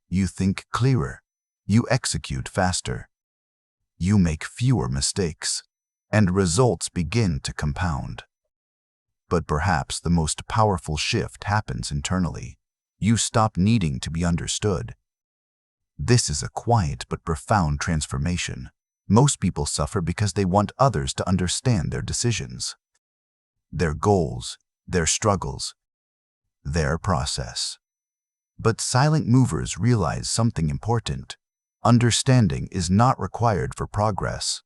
[SPEAKER 1] You think clearer, you execute faster, you make fewer mistakes, and results begin to compound. But perhaps the most powerful shift happens internally. You stop needing to be understood. This is a quiet but profound transformation. Most people suffer because they want others to understand their decisions, their goals, their struggles, their process. But silent movers realize something important. Understanding is not required for progress.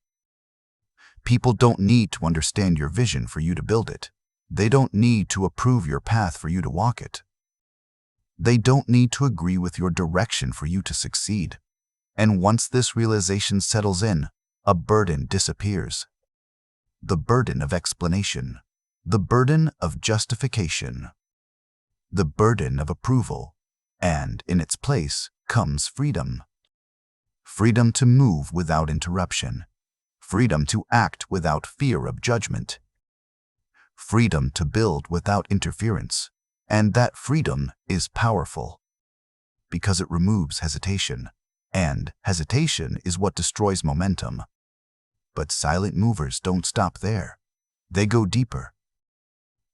[SPEAKER 1] People don't need to understand your vision for you to build it. They don't need to approve your path for you to walk it. They don't need to agree with your direction for you to succeed. And once this realization settles in, a burden disappears. The burden of explanation, the burden of justification, the burden of approval, and in its place comes freedom. Freedom to move without interruption, freedom to act without fear of judgment, freedom to build without interference, and that freedom is powerful because it removes hesitation. And hesitation is what destroys momentum. But silent movers don't stop there. They go deeper.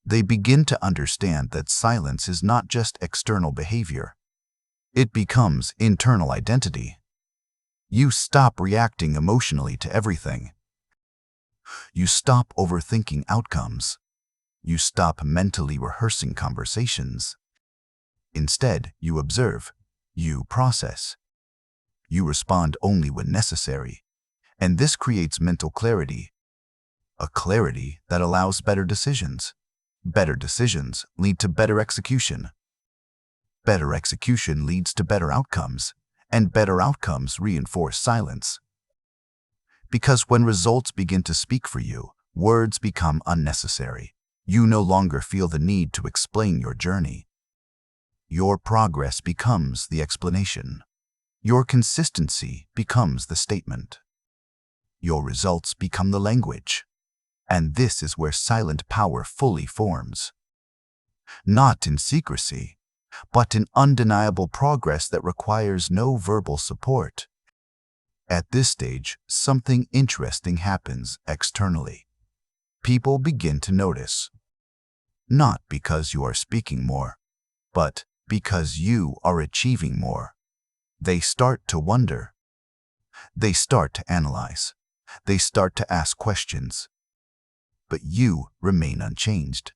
[SPEAKER 1] They begin to understand that silence is not just external behavior. It becomes internal identity. You stop reacting emotionally to everything. You stop overthinking outcomes. You stop mentally rehearsing conversations. Instead, you observe. You process. You respond only when necessary, and this creates mental clarity, a clarity that allows better decisions. Better decisions lead to better execution. Better execution leads to better outcomes, and better outcomes reinforce silence. Because when results begin to speak for you, words become unnecessary. You no longer feel the need to explain your journey. Your progress becomes the explanation. Your consistency becomes the statement. Your results become the language. And this is where silent power fully forms. Not in secrecy, but in undeniable progress that requires no verbal support. At this stage, something interesting happens externally. People begin to notice. Not because you are speaking more, but because you are achieving more. They start to wonder. They start to analyze. They start to ask questions. But you remain unchanged.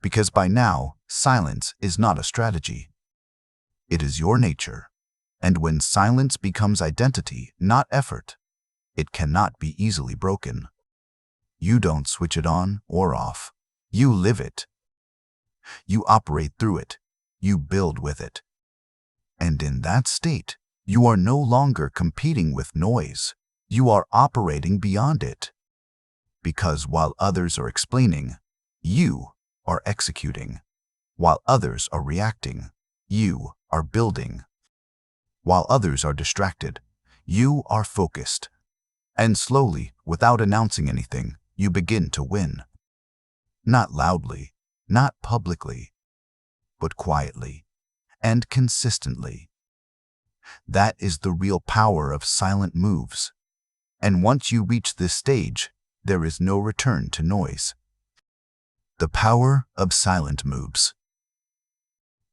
[SPEAKER 1] Because by now, silence is not a strategy. It is your nature. And when silence becomes identity, not effort, it cannot be easily broken. You don't switch it on or off. You live it. You operate through it. You build with it. And in that state, you are no longer competing with noise. You are operating beyond it. Because while others are explaining, you are executing. While others are reacting, you are building. While others are distracted, you are focused. And slowly, without announcing anything, you begin to win. Not loudly, not publicly, but quietly and consistently. That is the real power of silent moves. And once you reach this stage, there is no return to noise. The power of silent moves.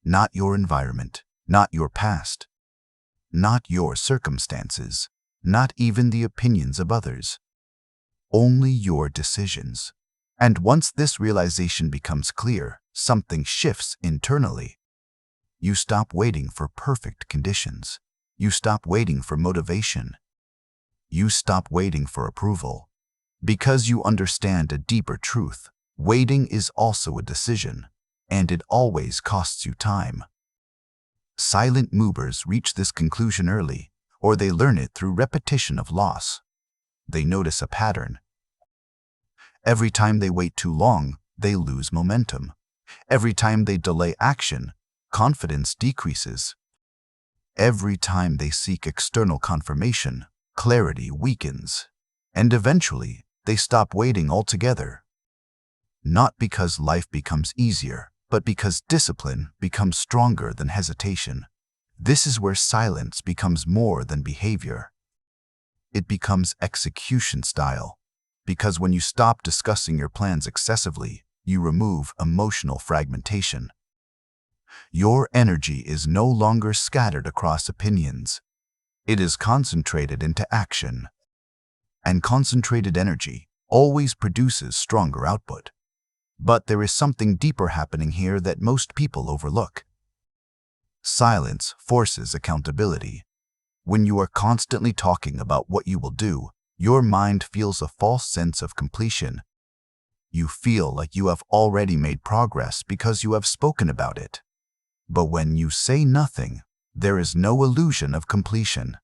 [SPEAKER 1] Not your environment, not your past, not your circumstances, not even the opinions of others. Only your decisions. And once this realization becomes clear, something shifts internally. You stop waiting for perfect conditions. You stop waiting for motivation. You stop waiting for approval. Because you understand a deeper truth, waiting is also a decision, and it always costs you time. Silent movers reach this conclusion early, or they learn it through repetition of loss. They notice a pattern. Every time they wait too long, they lose momentum. Every time they delay action, confidence decreases. Every time they seek external confirmation, clarity weakens. And eventually, they stop waiting altogether. Not because life becomes easier, but because discipline becomes stronger than hesitation. This is where silence becomes more than behavior. It becomes execution style. Because when you stop discussing your plans excessively, you remove emotional fragmentation. Your energy is no longer scattered across opinions. It is concentrated into action. And concentrated energy always produces stronger output. But there is something deeper happening here that most people overlook. Silence forces accountability. When you are constantly talking about what you will do, your mind feels a false sense of completion. You feel like you have already made progress because you have spoken about it. But when you say nothing, there is no illusion of completion.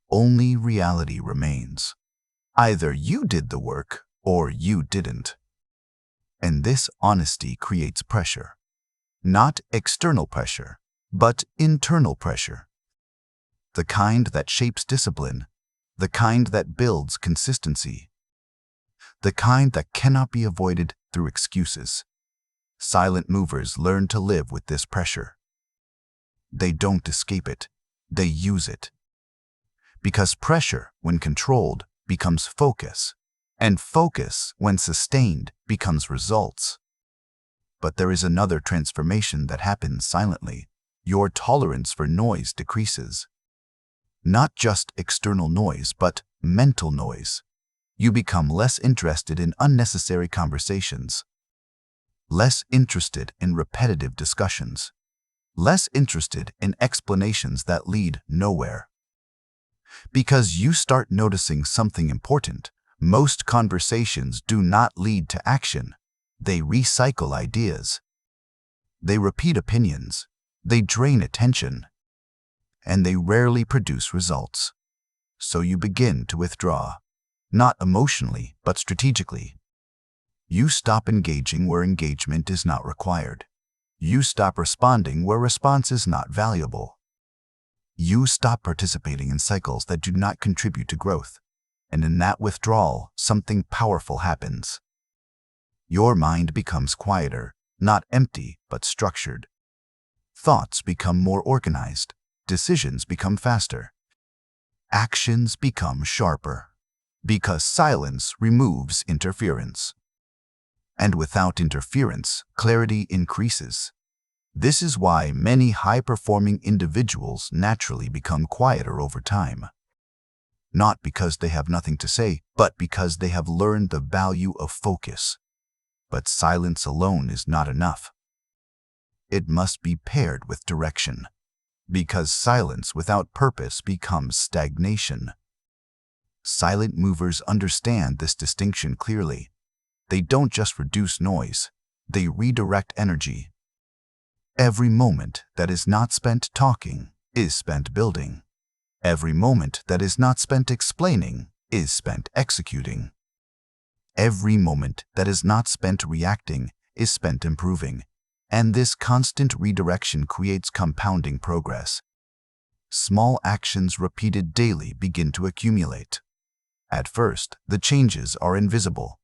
[SPEAKER 1] Only reality remains. Either you did the work or you didn't. And this honesty creates pressure. Not external pressure, but internal pressure. The kind that shapes discipline. The kind that builds consistency. The kind that cannot be avoided through excuses. Silent movers learn to live with this pressure. They don't escape it, they use it. Because pressure, when controlled, becomes focus, and focus, when sustained, becomes results. But there is another transformation that happens silently. Your tolerance for noise decreases. Not just external noise, but mental noise. You become less interested in unnecessary conversations, less interested in repetitive discussions, less interested in explanations that lead nowhere. Because you start noticing something important. Most conversations do not lead to action. They recycle ideas. They repeat opinions. They drain attention. And they rarely produce results. So you begin to withdraw. Not emotionally, but strategically. You stop engaging where engagement is not required. You stop responding where response is not valuable. You stop participating in cycles that do not contribute to growth. And in that withdrawal, something powerful happens. Your mind becomes quieter, not empty, but structured. Thoughts become more organized. Decisions become faster. Actions become sharper. Because silence removes interference. And without interference, clarity increases. This is why many high-performing individuals naturally become quieter over time. Not because they have nothing to say, but because they have learned the value of focus. But silence alone is not enough. It must be paired with direction, because silence without purpose becomes stagnation. Silent movers understand this distinction clearly. They don't just reduce noise, they redirect energy. Every moment that is not spent talking is spent building. Every moment that is not spent explaining is spent executing. Every moment that is not spent reacting is spent improving. And this constant redirection creates compounding progress. Small actions repeated daily begin to accumulate. At first, the changes are invisible.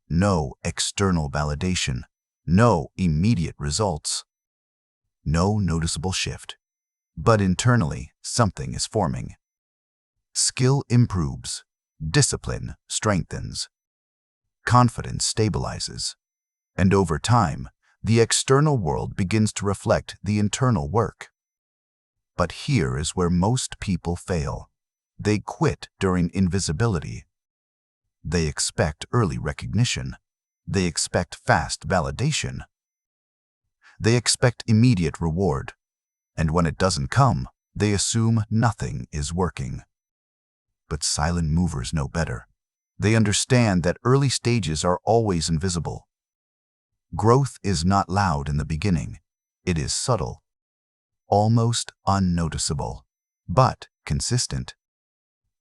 [SPEAKER 1] No external validation, no immediate results, no noticeable shift. But internally, something is forming. Skill improves, discipline strengthens, confidence stabilizes, and over time, the external world begins to reflect the internal work. But here is where most people fail. They quit during invisibility. They expect early recognition. They expect fast validation. They expect immediate reward. And when it doesn't come, they assume nothing is working. But silent movers know better. They understand that early stages are always invisible. Growth is not loud in the beginning. It is subtle, almost unnoticeable, but consistent.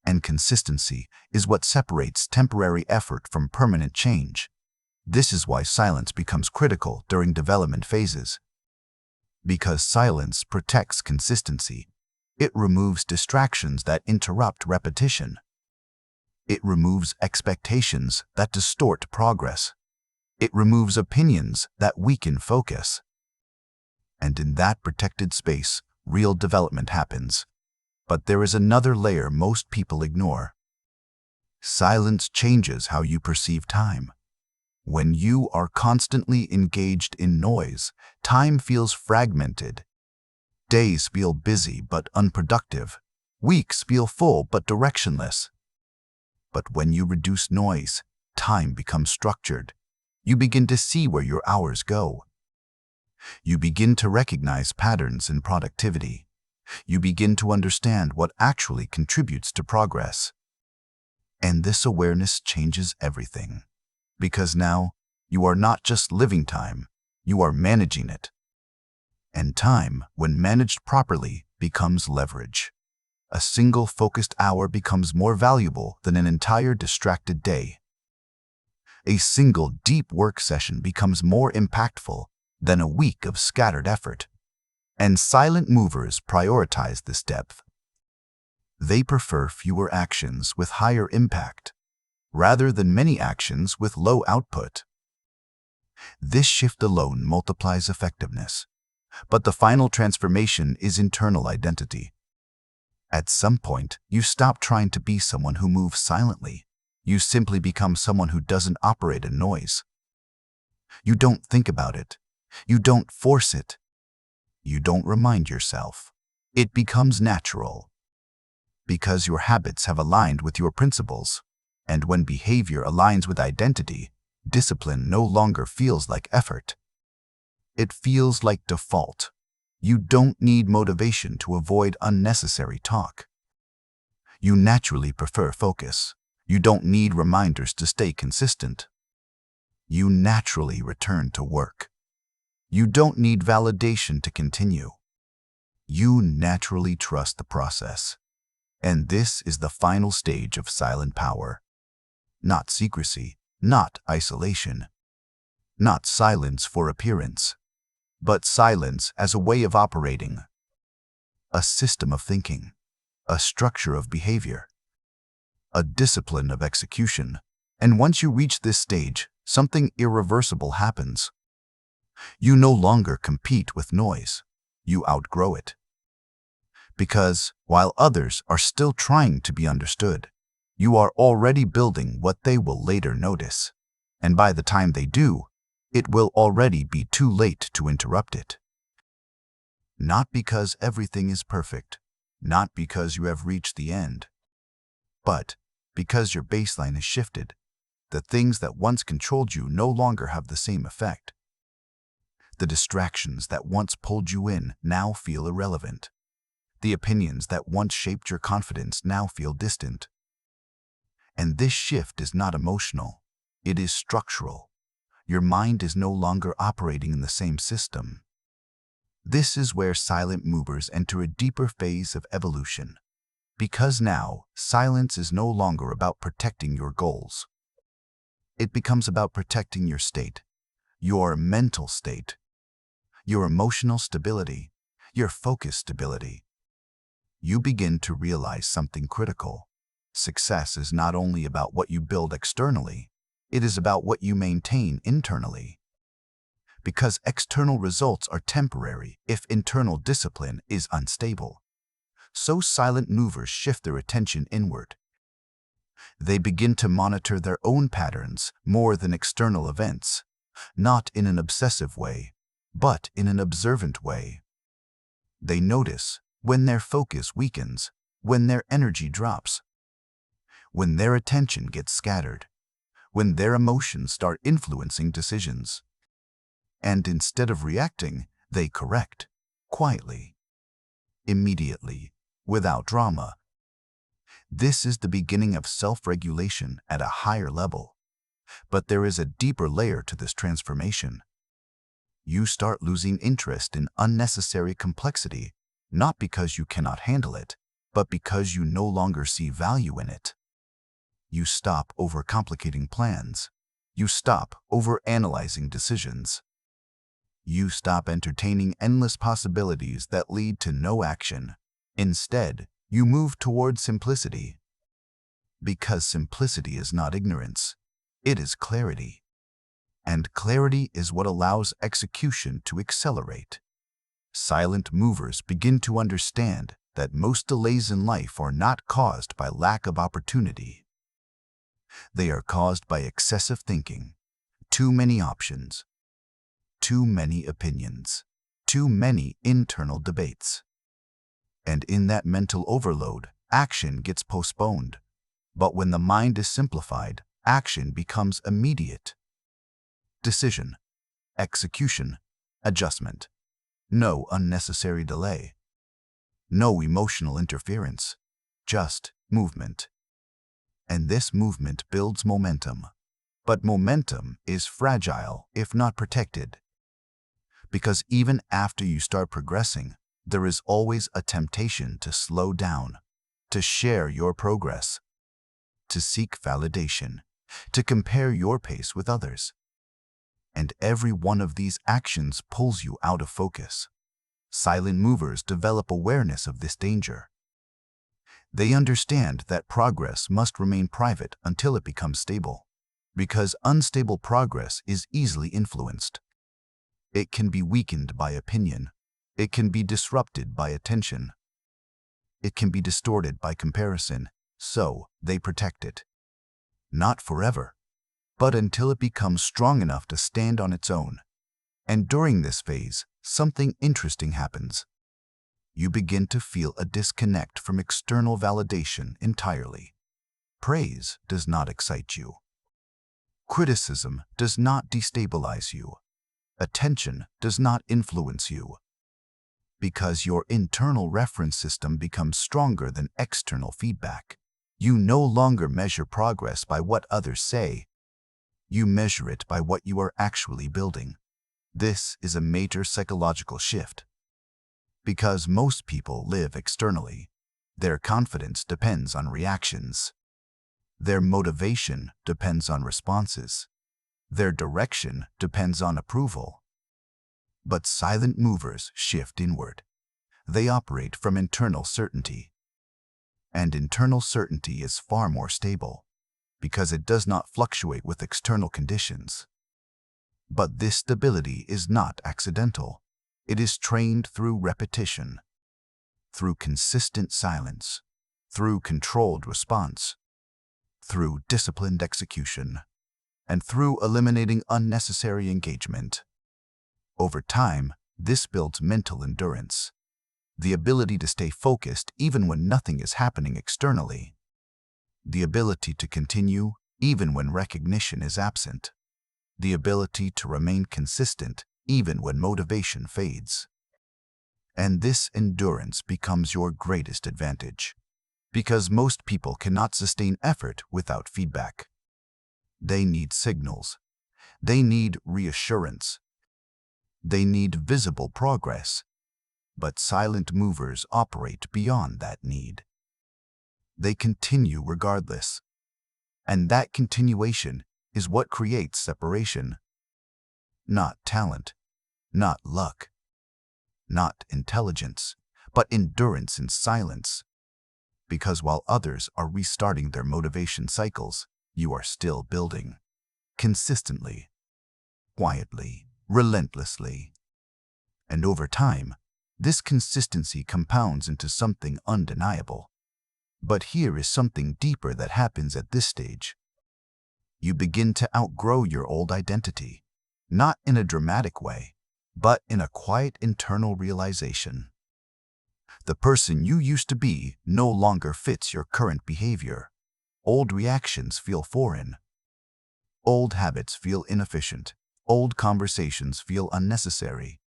[SPEAKER 1] And consistency is what separates temporary effort from permanent change. This is why silence becomes critical during development phases. Because silence protects consistency. It removes distractions that interrupt repetition. It removes expectations that distort progress. It removes opinions that weaken focus. And in that protected space, real development happens. But there is another layer most people ignore. Silence changes how you perceive time. When you are constantly engaged in noise, time feels fragmented. Days feel busy but unproductive. Weeks feel full but directionless. But when you reduce noise, time becomes structured. You begin to see where your hours go. You begin to recognize patterns in productivity. You begin to understand what actually contributes to progress. And this awareness changes everything. Because now, you are not just living time, you are managing it. And time, when managed properly, becomes leverage. A single focused hour becomes more valuable than an entire distracted day. A single deep work session becomes more impactful than a week of scattered effort. And silent movers prioritize this depth. They prefer fewer actions with higher impact, rather than many actions with low output. This shift alone multiplies effectiveness. But the final transformation is internal identity. At some point, you stop trying to be someone who moves silently. You simply become someone who doesn't operate in noise. You don't think about it. You don't force it. You don't remind yourself. It becomes natural. Because your habits have aligned with your principles. And when behavior aligns with identity, discipline no longer feels like effort. It feels like default. You don't need motivation to avoid unnecessary talk. You naturally prefer focus. You don't need reminders to stay consistent. You naturally return to work. You don't need validation to continue. You naturally trust the process. And this is the final stage of silent power. Not secrecy, not isolation, not silence for appearance, but silence as a way of operating, a system of thinking, a structure of behavior, a discipline of execution. And once you reach this stage, something irreversible happens. You no longer compete with noise. You outgrow it. Because while others are still trying to be understood, you are already building what they will later notice. And by the time they do, it will already be too late to interrupt it. Not because everything is perfect, not because you have reached the end, but because your baseline has shifted. The things that once controlled you no longer have the same effect. The distractions that once pulled you in now feel irrelevant. The opinions that once shaped your confidence now feel distant. And this shift is not emotional. It is structural. Your mind is no longer operating in the same system. This is where silent movers enter a deeper phase of evolution. Because now, silence is no longer about protecting your goals. It becomes about protecting your state, your mental state, your emotional stability, your focus stability. You begin to realize something critical. Success is not only about what you build externally, it is about what you maintain internally. Because external results are temporary if internal discipline is unstable. So silent movers shift their attention inward. They begin to monitor their own patterns more than external events, not in an obsessive way, but in an observant way. They notice when their focus weakens, when their energy drops, when their attention gets scattered, when their emotions start influencing decisions. And instead of reacting, they correct, quietly, immediately, without drama. This is the beginning of self-regulation at a higher level. But there is a deeper layer to this transformation. You start losing interest in unnecessary complexity, not because you cannot handle it, but because you no longer see value in it. You stop overcomplicating plans. You stop overanalyzing decisions. You stop entertaining endless possibilities that lead to no action. Instead, you move toward simplicity. Because simplicity is not ignorance, it is clarity. And clarity is what allows execution to accelerate. Silent movers begin to understand that most delays in life are not caused by lack of opportunity. They are caused by excessive thinking, too many options, too many opinions, too many internal debates. And in that mental overload, action gets postponed. But when the mind is simplified, action becomes immediate. Decision, execution, adjustment. No unnecessary delay. No emotional interference. Just movement. And this movement builds momentum. But momentum is fragile if not protected. Because even after you start progressing, there is always a temptation to slow down, to share your progress, to seek validation, to compare your pace with others. And every one of these actions pulls you out of focus. Silent movers develop awareness of this danger. They understand that progress must remain private until it becomes stable, because unstable progress is easily influenced. It can be weakened by opinion. It can be disrupted by attention. It can be distorted by comparison, so they protect it. Not forever, but until it becomes strong enough to stand on its own. And during this phase, something interesting happens. You begin to feel a disconnect from external validation entirely. Praise does not excite you. Criticism does not destabilize you. Attention does not influence you. Because your internal reference system becomes stronger than external feedback. You no longer measure progress by what others say. You measure it by what you are actually building. This is a major psychological shift. Because most people live externally, their confidence depends on reactions. Their motivation depends on responses. Their direction depends on approval. But silent movers shift inward. They operate from internal certainty. And internal certainty is far more stable, because it does not fluctuate with external conditions. But this stability is not accidental. It is trained through repetition, through consistent silence, through controlled response, through disciplined execution, and through eliminating unnecessary engagement. Over time, this builds mental endurance, the ability to stay focused even when nothing is happening externally, the ability to continue even when recognition is absent. The ability to remain consistent even when motivation fades. And this endurance becomes your greatest advantage, because most people cannot sustain effort without feedback. They need signals. They need reassurance. They need visible progress. But silent movers operate beyond that need. They continue regardless. And that continuation is what creates separation. Not talent, not luck, not intelligence, but endurance in silence. Because while others are restarting their motivation cycles, you are still building. Consistently, quietly, relentlessly. And over time, this consistency compounds into something undeniable. But here is something deeper that happens at this stage. You begin to outgrow your old identity, not in a dramatic way, but in a quiet internal realization. The person you used to be no longer fits your current behavior. Old reactions feel foreign. Old habits feel inefficient. Old conversations feel unnecessary.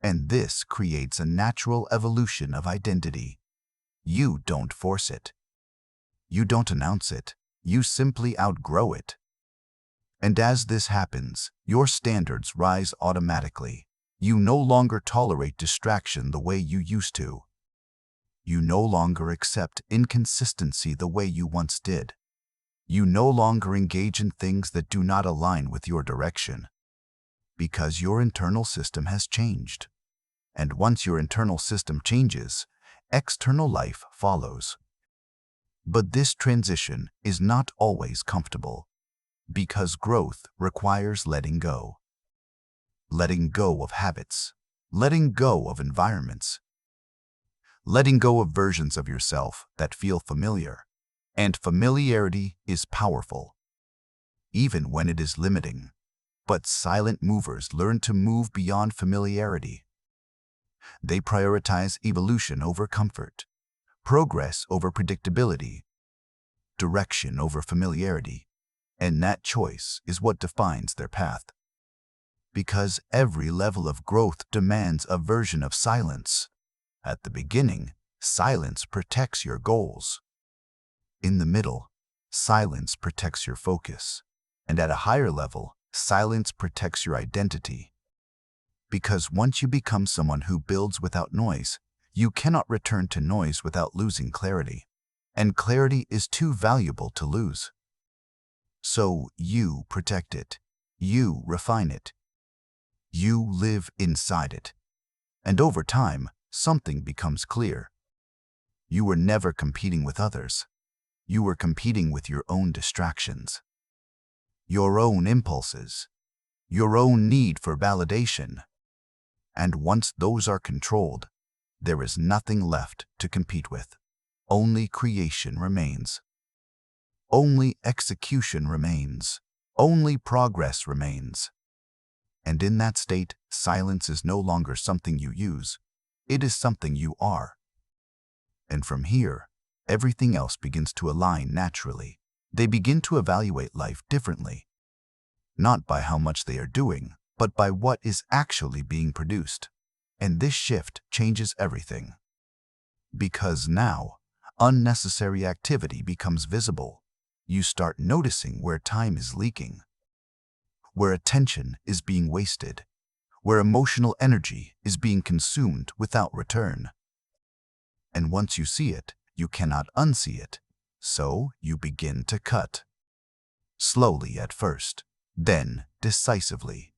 [SPEAKER 1] And this creates a natural evolution of identity. You don't force it. You don't announce it. You simply outgrow it. And as this happens, your standards rise automatically. You no longer tolerate distraction the way you used to. You no longer accept inconsistency the way you once did. You no longer engage in things that do not align with your direction. Because your internal system has changed. And once your internal system changes, external life follows. But this transition is not always comfortable, because growth requires letting go. Letting go of habits, letting go of environments, letting go of versions of yourself that feel familiar. And familiarity is powerful, even when it is limiting. But silent movers learn to move beyond familiarity. They prioritize evolution over comfort, progress over predictability, direction over familiarity, and that choice is what defines their path. Because every level of growth demands a version of silence. At the beginning, silence protects your goals. In the middle, silence protects your focus. And at a higher level, silence protects your identity. Because once you become someone who builds without noise, you cannot return to noise without losing clarity. And clarity is too valuable to lose. So you protect it. You refine it. You live inside it. And over time, something becomes clear. You were never competing with others. You were competing with your own distractions, your own impulses, your own need for validation. And once those are controlled, there is nothing left to compete with. Only creation remains. Only execution remains. Only progress remains. And in that state, silence is no longer something you use. It is something you are. And from here, everything else begins to align naturally. They begin to evaluate life differently. Not by how much they are doing, but by what is actually being produced. And this shift changes everything. Because now, unnecessary activity becomes visible. You start noticing where time is leaking, where attention is being wasted, where emotional energy is being consumed without return. And once you see it, you cannot unsee it. So you begin to cut. Slowly at first, then decisively.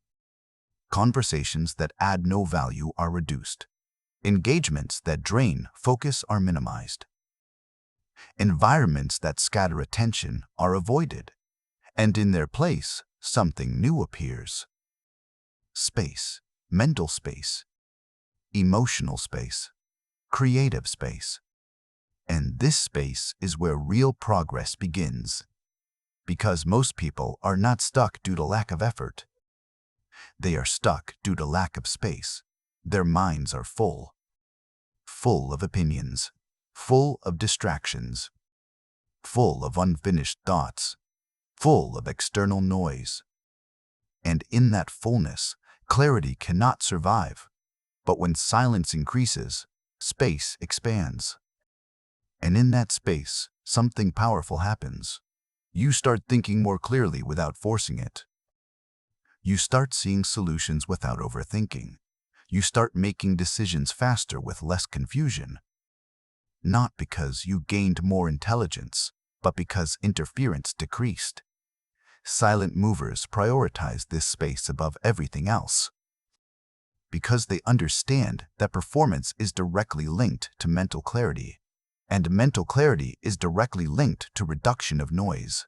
[SPEAKER 1] Conversations that add no value are reduced. Engagements that drain focus are minimized. Environments that scatter attention are avoided. And in their place, something new appears. Space, mental space, emotional space, creative space. And this space is where real progress begins. Because most people are not stuck due to lack of effort. They are stuck due to lack of space. Their minds are full. Full of opinions. Full of distractions. Full of unfinished thoughts. full of external noise. And in that fullness, clarity cannot survive. But when silence increases, space expands. And in that space, something powerful happens. You start thinking more clearly without forcing it. You start seeing solutions without overthinking. You start making decisions faster with less confusion. Not because you gained more intelligence, but because interference decreased. Silent movers prioritize this space above everything else, because they understand that performance is directly linked to mental clarity, and mental clarity is directly linked to reduction of noise.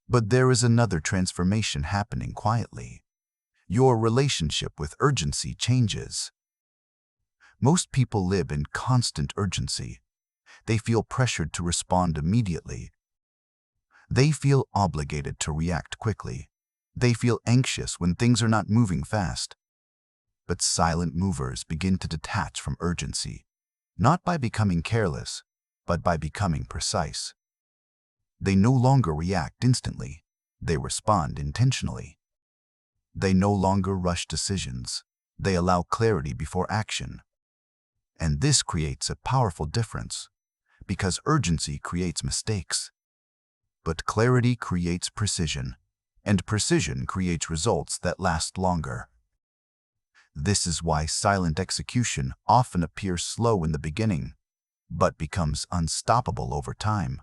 [SPEAKER 1] But there is another transformation happening quietly. Your relationship with urgency changes. Most people live in constant urgency. They feel pressured to respond immediately. They feel obligated to react quickly. They feel anxious when things are not moving fast. But silent movers begin to detach from urgency, not by becoming careless, but by becoming precise. They no longer react instantly. They respond intentionally. They no longer rush decisions. They allow clarity before action. And this creates a powerful difference, because urgency creates mistakes. But clarity creates precision, and precision creates results that last longer. This is why silent execution often appears slow in the beginning, but becomes unstoppable over time.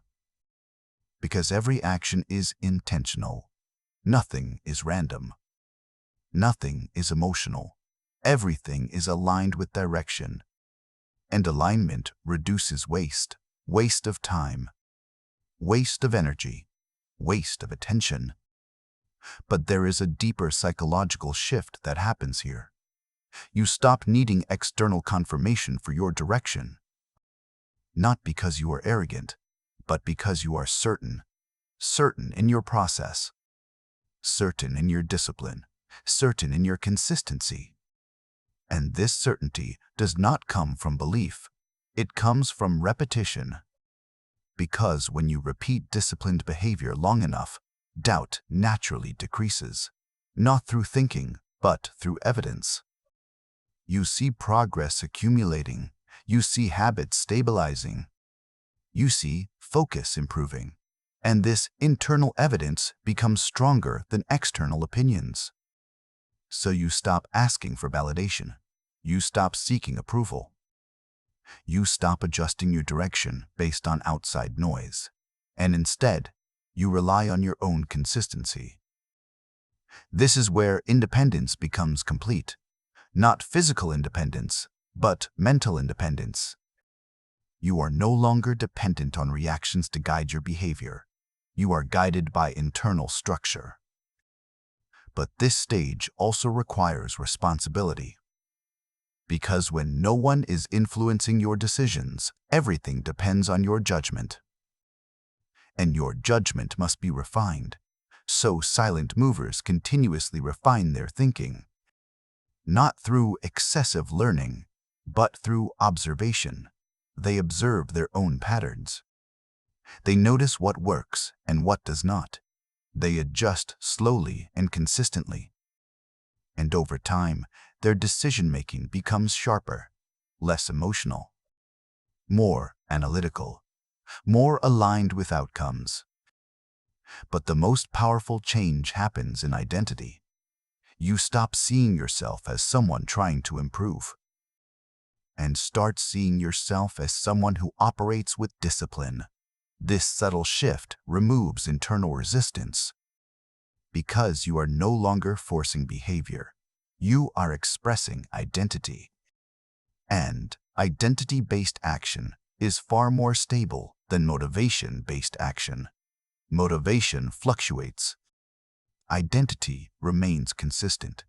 [SPEAKER 1] Because every action is intentional. Nothing is random. Nothing is emotional. Everything is aligned with direction. And alignment reduces waste, waste of time, waste of energy, waste of attention. But there is a deeper psychological shift that happens here. You stop needing external confirmation for your direction. Not because you are arrogant, but because you are certain. Certain in your process. Certain in your discipline. Certain in your consistency. And this certainty does not come from belief. It comes from repetition. Because when you repeat disciplined behavior long enough, doubt naturally decreases. Not through thinking, but through evidence. You see progress accumulating. You see habits stabilizing. You see focus improving. And this internal evidence becomes stronger than external opinions. So you stop asking for validation. You stop seeking approval. You stop adjusting your direction based on outside noise. And instead, you rely on your own consistency. This is where independence becomes complete. Not physical independence, but mental independence. You are no longer dependent on reactions to guide your behavior. You are guided by internal structure. But this stage also requires responsibility. Because when no one is influencing your decisions, everything depends on your judgment. And your judgment must be refined. So silent movers continuously refine their thinking. Not through excessive learning, but through observation. They observe their own patterns. They notice what works and what does not. They adjust slowly and consistently. And over time, their decision-making becomes sharper, less emotional, more analytical, more aligned with outcomes. But the most powerful change happens in identity. You stop seeing yourself as someone trying to improve, and start seeing yourself as someone who operates with discipline. This subtle shift removes internal resistance. Because you are no longer forcing behavior, you are expressing identity. And identity-based action is far more stable than motivation-based action. Motivation fluctuates. Identity remains consistent.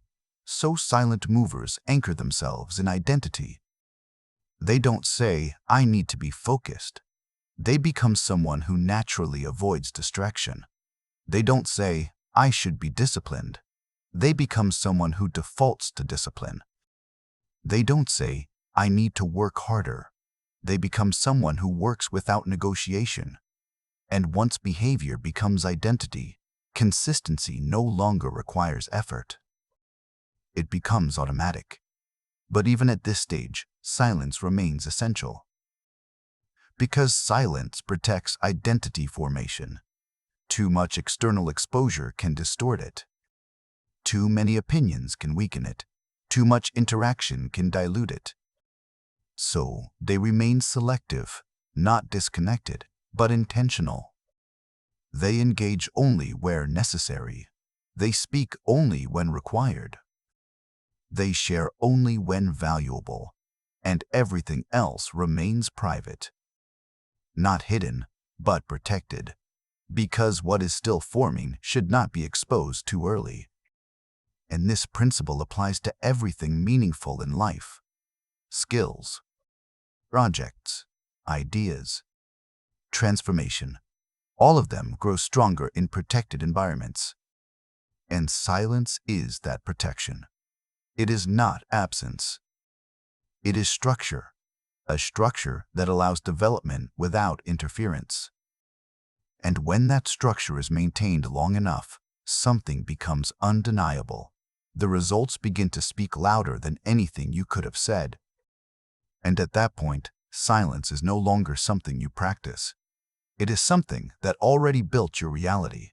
[SPEAKER 1] So silent movers anchor themselves in identity. They don't say, "I need to be focused." They become someone who naturally avoids distraction. They don't say, "I should be disciplined." They become someone who defaults to discipline. They don't say, "I need to work harder." They become someone who works without negotiation. And once behavior becomes identity, consistency no longer requires effort. It becomes automatic. But even at this stage, silence remains essential. Because silence protects identity formation. Too much external exposure can distort it. Too many opinions can weaken it. Too much interaction can dilute it. So, they remain selective, not disconnected, but intentional. They engage only where necessary. They speak only when required. They share only when valuable, and everything else remains private. Not hidden, but protected, because what is still forming should not be exposed too early. And this principle applies to everything meaningful in life: skills, projects, ideas, transformation. All of them grow stronger in protected environments. And silence is that protection. It is not absence. It is structure, a structure that allows development without interference. And when that structure is maintained long enough, something becomes undeniable. The results begin to speak louder than anything you could have said. And at that point, silence is no longer something you practice. It is something that already built your reality.